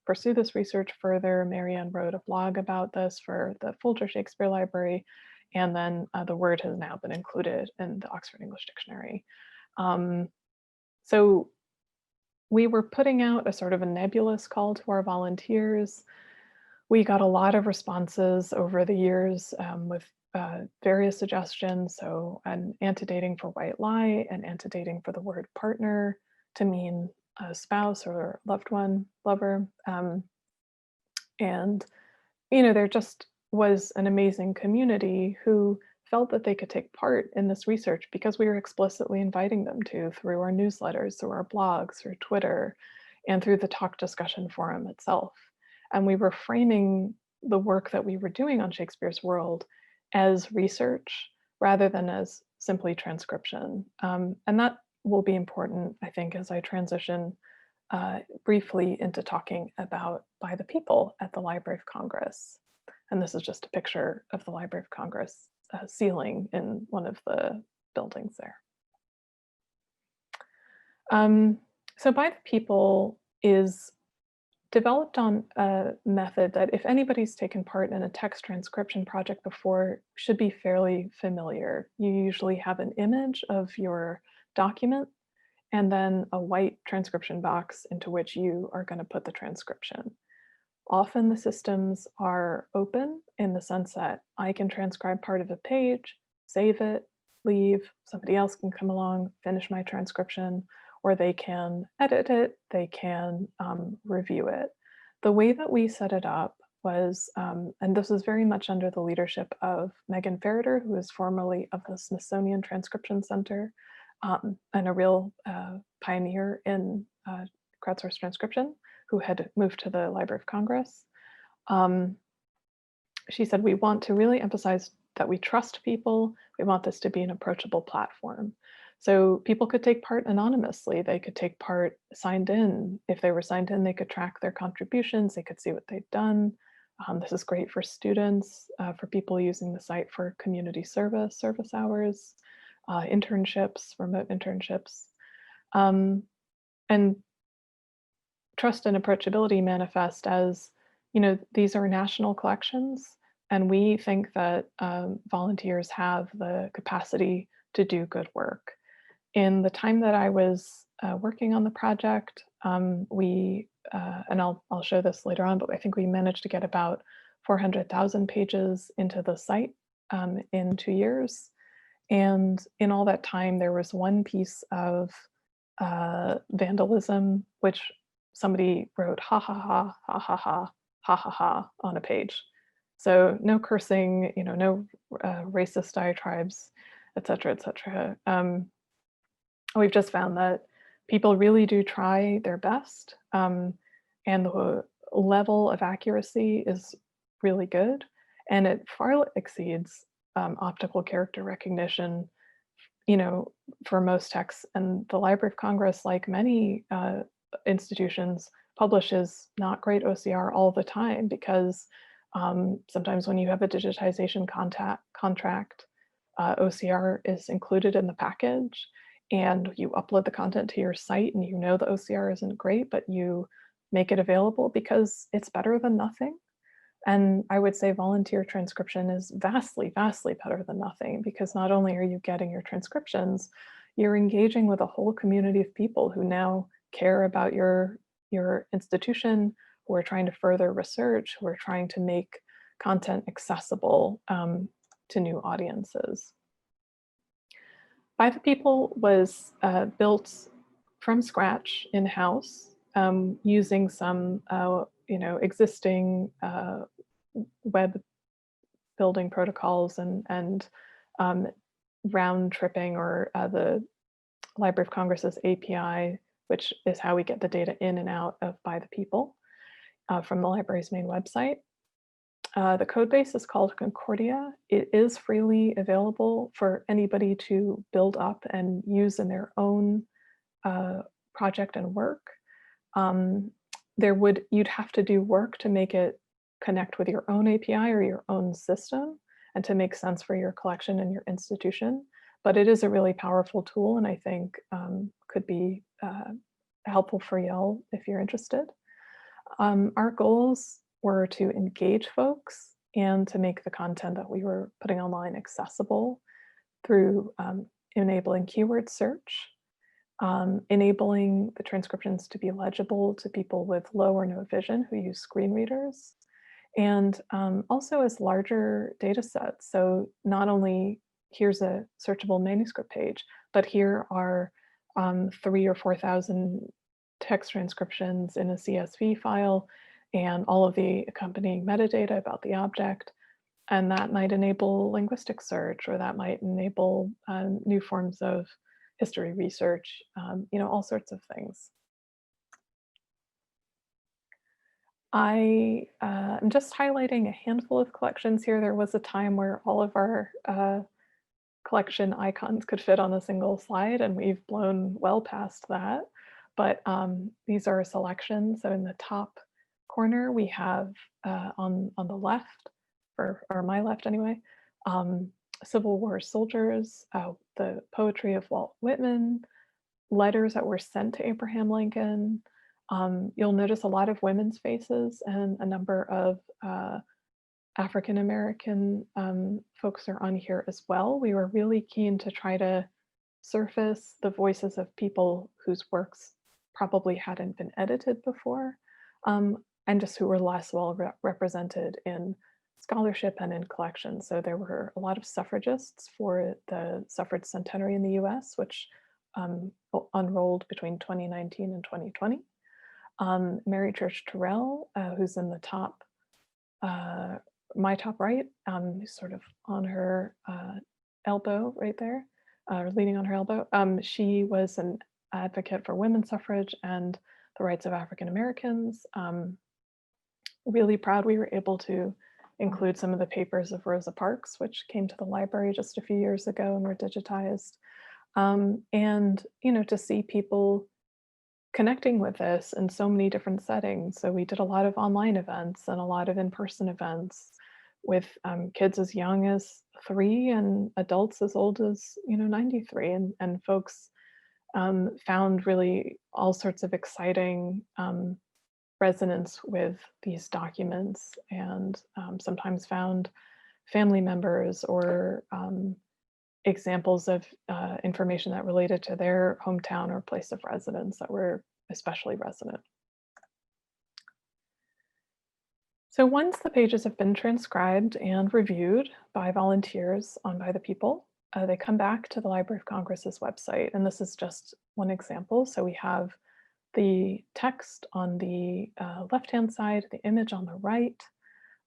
pursue this research further. Marianne wrote a blog about this for the Folger Shakespeare Library, and then the word has now been included in the Oxford English Dictionary. So we were putting out a sort of a nebulous call to our volunteers. We got a lot of responses over the years with various suggestions. So an antedating for white lie, an antedating for the word partner to mean a spouse or loved one, lover. And, there just was an amazing community who felt that they could take part in this research because we were explicitly inviting them to through our newsletters, through our blogs, through Twitter, and through the talk discussion forum itself. And we were framing the work that we were doing on Shakespeare's World as research rather than as simply transcription. And that will be important, I think, as I transition briefly into talking about By the People at the Library of Congress. And this is just a picture of the Library of Congress ceiling in one of the buildings there. So By the People is developed on a method that if anybody's taken part in a text transcription project before, should be fairly familiar. You usually have an image of your document and then a white transcription box into which you are going to put the transcription. Often the systems are open in the sense that I can transcribe part of a page, save it, leave, somebody else can come along, finish my transcription, or they can edit it, they can review it. The way that we set it up was, and this is very much under the leadership of Megan Ferreter, who is formerly of the Smithsonian Transcription Center, and a real pioneer in crowdsourced transcription, who had moved to the Library of Congress. She said, we want to really emphasize that we trust people. We want this to be an approachable platform. So people could take part anonymously. They could take part signed in. If they were signed in, they could track their contributions. They could see what they've done. This is great for students, for people using the site for community service hours, internships, remote internships. And trust and approachability manifest as, these are national collections, and we think that volunteers have the capacity to do good work. In the time that I was working on the project, we, and I'll show this later on, but I think we managed to get about 400,000 pages into the site in 2 years. And in all that time, there was one piece of vandalism, which somebody wrote ha ha ha ha ha ha ha ha ha on a page. So no cursing, no racist diatribes, et cetera, et cetera. We've just found that people really do try their best, and the level of accuracy is really good, and it far exceeds optical character recognition, for most texts. And the Library of Congress, like many institutions, publishes not great OCR all the time because Sometimes when you have a digitization contract, OCR is included in the package, and you upload the content to your site and you know the OCR isn't great, but you make it available because it's better than nothing. And I would say volunteer transcription is vastly, vastly better than nothing, because not only are you getting your transcriptions, you're engaging with a whole community of people who now care about your institution, who are trying to further research, who are trying to make content accessible to new audiences. By the People was built from scratch in-house using some existing web building protocols and round tripping, or the Library of Congress's API, which is how we get the data in and out of By the People from the library's main website. The code base is called Concordia. It is freely available for anybody to build up and use in their own project and work. You'd have to do work to make it connect with your own API or your own system and to make sense for your collection and your institution. But it is a really powerful tool, and I think could be helpful for y'all if you're interested. Our goals were to engage folks and to make the content that we were putting online accessible through enabling keyword search, enabling the transcriptions to be legible to people with low or no vision who use screen readers, and also as larger data sets. So not only here's a searchable manuscript page, but here are 3,000 or 4,000 text transcriptions in a CSV file and all of the accompanying metadata about the object. And that might enable linguistic search, or that might enable new forms of history research, all sorts of things. I'm just highlighting a handful of collections here. There was a time where all of our collection icons could fit on a single slide, and we've blown well past that. But these are a selection. So in the top corner, we have on the left, or my left anyway, Civil War soldiers, the poetry of Walt Whitman, letters that were sent to Abraham Lincoln. You'll notice a lot of women's faces, and a number of African-American folks are on here as well. We were really keen to try to surface the voices of people whose works probably hadn't been edited before, and just who were less well represented in scholarship and in collections. So there were a lot of suffragists for the suffrage centenary in the US, which unrolled between 2019 and 2020. Mary Church Terrell, who's in the top, my top right, sort of on her elbow right there, leaning on her elbow. She was an advocate for women's suffrage and the rights of African Americans. Really proud we were able to include some of the papers of Rosa Parks, which came to the library just a few years ago and were digitized. And to see people connecting with this in so many different settings. So we did a lot of online events and a lot of in-person events with kids as young as 3 and adults as old as 93, and folks found really all sorts of exciting resonance with these documents, and sometimes found family members or examples of information that related to their hometown or place of residence that were especially resonant. So once the pages have been transcribed and reviewed by volunteers on By the People, they come back to the Library of Congress's website. And this is just one example. So we have the text on the left-hand side, the image on the right,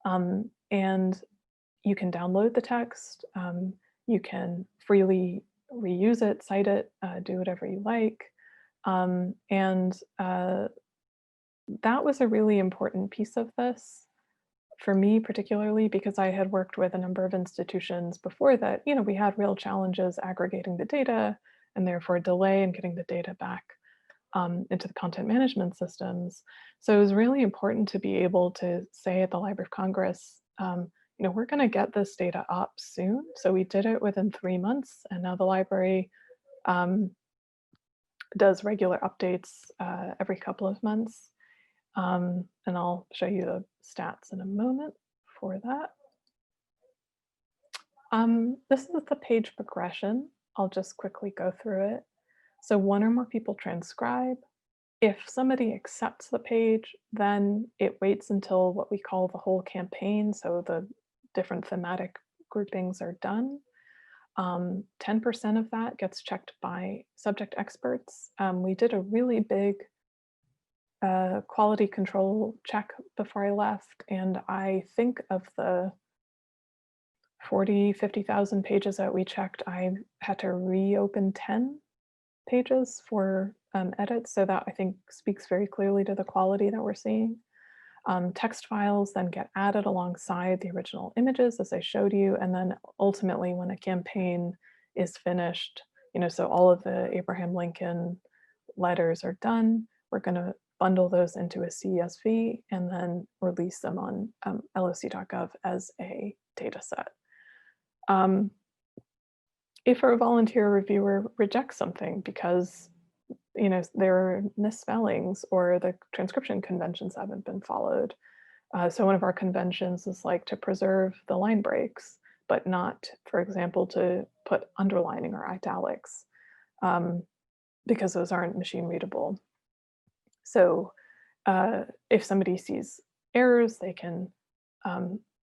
and you can download the text. You can freely reuse it, cite it, do whatever you like. That was a really important piece of this for me, particularly because I had worked with a number of institutions before that. We had real challenges aggregating the data, and therefore delay in getting the data back into the content management systems. So it was really important to be able to say at the Library of Congress, we're going to get this data up soon. So we did it within 3 months, and now the library does regular updates every couple of months. And I'll show you the stats in a moment for that. This is the page progression. I'll just quickly go through it. So 1 or more people transcribe. If somebody accepts the page, then it waits until what we call the whole campaign. So the different thematic groupings are done. 10% of that gets checked by subject experts. We did a really big quality control check before I left, and I think of the 50,000 pages that we checked, I had to reopen 10 pages for edits. So that I think speaks very clearly to the quality that we're seeing. Text files then get added alongside the original images, as I showed you. And then ultimately when a campaign is finished, so all of the Abraham Lincoln letters are done, we're going to bundle those into a CSV and then release them on loc.gov as a data set. If a volunteer reviewer rejects something because there are misspellings or the transcription conventions haven't been followed. So one of our conventions is like to preserve the line breaks, but not, for example, to put underlining or italics, because those aren't machine readable. So if somebody sees errors, they can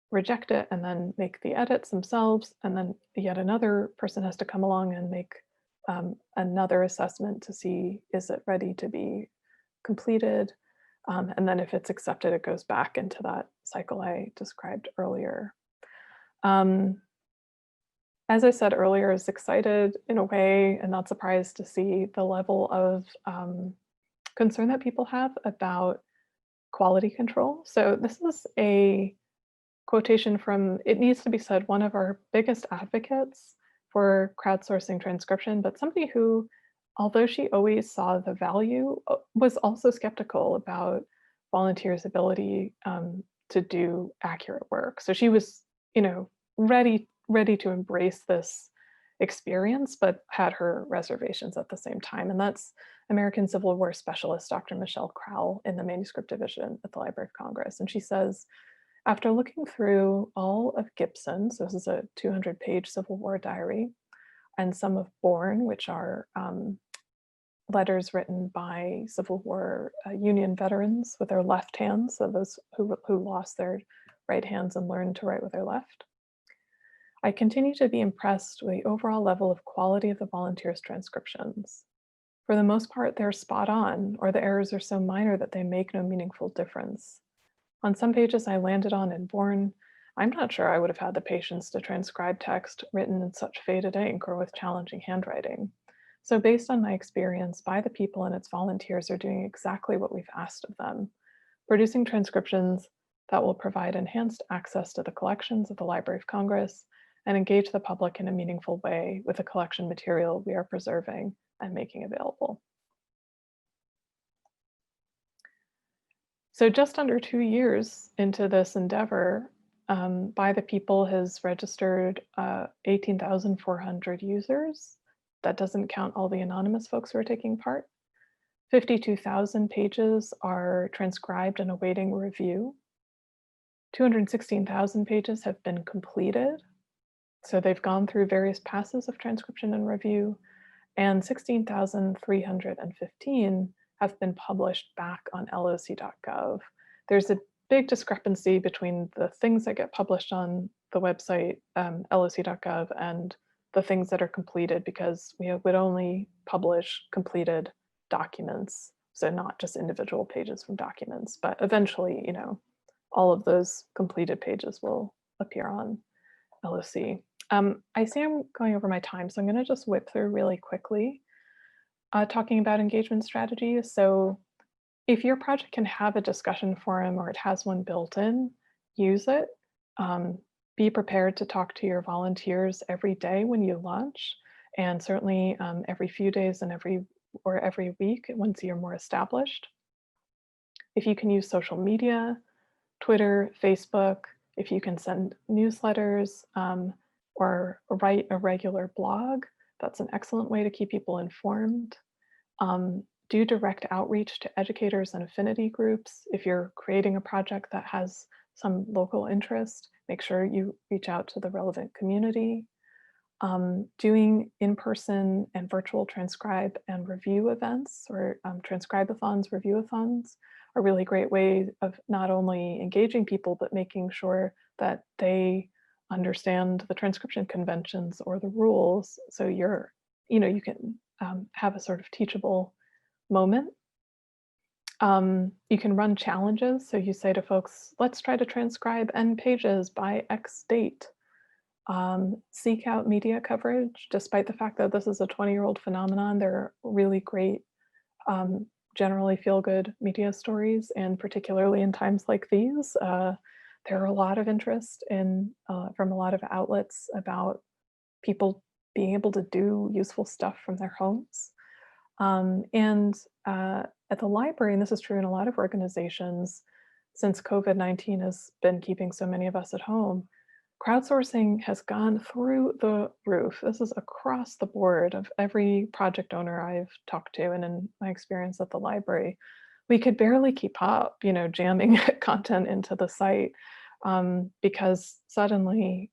reject it and then make the edits themselves. And then yet another person has to come along and make another assessment to see, is it ready to be completed? And then if it's accepted, it goes back into that cycle I described earlier. As I said earlier, I was excited in a way and not surprised to see the level of concern that people have about quality control. So this is a quotation from, it needs to be said, one of our biggest advocates for crowdsourcing transcription, but somebody who, although she always saw the value, was also skeptical about volunteers' ability to do accurate work. So she was, ready to embrace this experience, but had her reservations at the same time. And that's American Civil War specialist, Dr. Michelle Crowell, in the manuscript division at the Library of Congress. And she says, after looking through all of Gibson, so this is a 200-page Civil War diary, and some of Bourne, which are letters written by Civil War Union veterans with their left hands, so those who lost their right hands and learned to write with their left, I continue to be impressed with the overall level of quality of the volunteers' transcriptions. For the most part, they're spot on, or the errors are so minor that they make no meaningful difference. On some pages I landed on in Bourne, I'm not sure I would have had the patience to transcribe text written in such faded ink or with challenging handwriting. So based on my experience, By the People and its volunteers are doing exactly what we've asked of them, producing transcriptions that will provide enhanced access to the collections of the Library of Congress and engage the public in a meaningful way with the collection material we are preserving and making available. So just under 2 years into this endeavor, By the People has registered 18,400 users. That doesn't count all the anonymous folks who are taking part. 52,000 pages are transcribed and awaiting review. 216,000 pages have been completed. So they've gone through various passes of transcription and review, and 16,315 have been published back on loc.gov. There's a big discrepancy between the things that get published on the website, loc.gov, and the things that are completed, because we would only publish completed documents, so not just individual pages from documents, but eventually, all of those completed pages will appear on LOC. I see I'm going over my time, so I'm going to just whip through really quickly, talking about engagement strategies. So if your project can have a discussion forum or it has one built in, use it. Be prepared to talk to your volunteers every day when you launch, and certainly every few days and every or every week once you're more established. If you can use social media, Twitter, Facebook, if you can send newsletters or write a regular blog, that's an excellent way to keep people informed. Do direct outreach to educators and affinity groups. If you're creating a project that has some local interest, make sure you reach out to the relevant community. Doing in-person and virtual transcribe and review events, or transcribe-a-thons, review-a-thons, are really great ways of not only engaging people, but making sure that they understand the transcription conventions or the rules. So you can have a sort of teachable moment. You can run challenges. So you say to folks, let's try to transcribe N pages by X date. Seek out media coverage, despite the fact that this is a 20-year-old phenomenon. There are really great, generally feel-good media stories, and particularly in times like these, there are a lot of interest from a lot of outlets about people being able to do useful stuff from their homes. At the library, and this is true in a lot of organizations, since COVID-19 has been keeping so many of us at home, crowdsourcing has gone through the roof. This is across the board of every project owner I've talked to, and in my experience at the library, we could barely keep up, jamming content into the site because suddenly,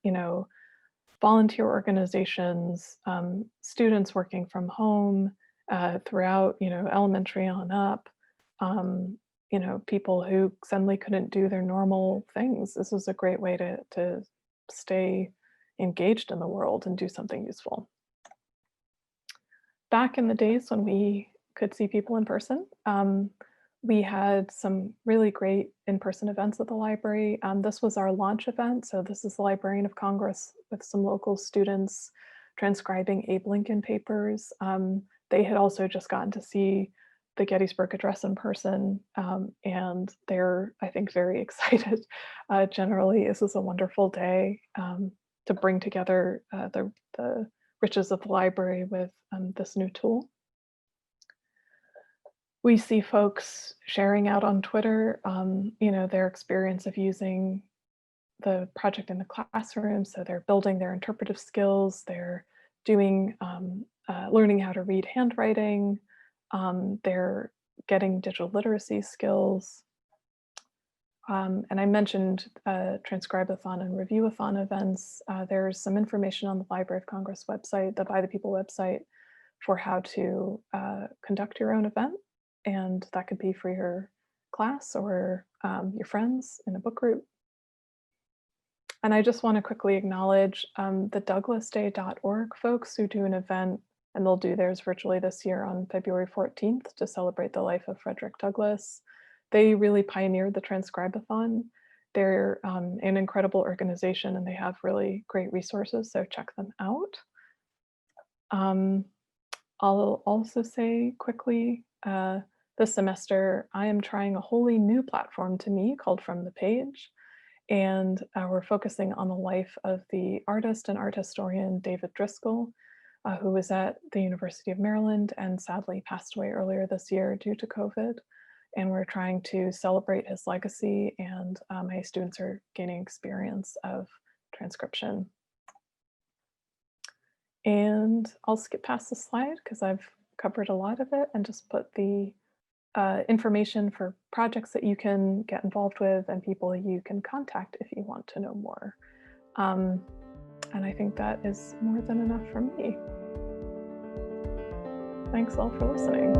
volunteer organizations, students working from home throughout, elementary on up, people who suddenly couldn't do their normal things. This was a great way to stay engaged in the world and do something useful. Back in the days when we could see people in person, we had some really great in-person events at the library. This was our launch event. So this is the Librarian of Congress with some local students transcribing Abe Lincoln papers. They had also just gotten to see the Gettysburg Address in person, and they're, I think, very excited. Generally, this is a wonderful day to bring together the riches of the library with this new tool. We see folks sharing out on Twitter, their experience of using the project in the classroom. So they're building their interpretive skills, they're doing, learning how to read handwriting, they're getting digital literacy skills. And I mentioned Transcribe-a-thon and Review-a-thon events. There's some information on the Library of Congress website, the By the People website, for how to conduct your own event. And that could be for your class or your friends in a book group. And I just want to quickly acknowledge the douglasday.org folks who do an event, and they'll do theirs virtually this year on February 14th to celebrate the life of Frederick Douglass. They really pioneered the Transcribe-a-thon. They're an incredible organization and they have really great resources, so check them out. I'll also say quickly, this semester, I am trying a wholly new platform to me called From the Page. And we're focusing on the life of the artist and art historian David Driscoll, who was at the University of Maryland and sadly passed away earlier this year due to COVID. And we're trying to celebrate his legacy, and my students are gaining experience of transcription. And I'll skip past the slide because I've covered a lot of it and just put the information for projects that you can get involved with and people you can contact if you want to know more. And I think that is more than enough from me. Thanks all for listening.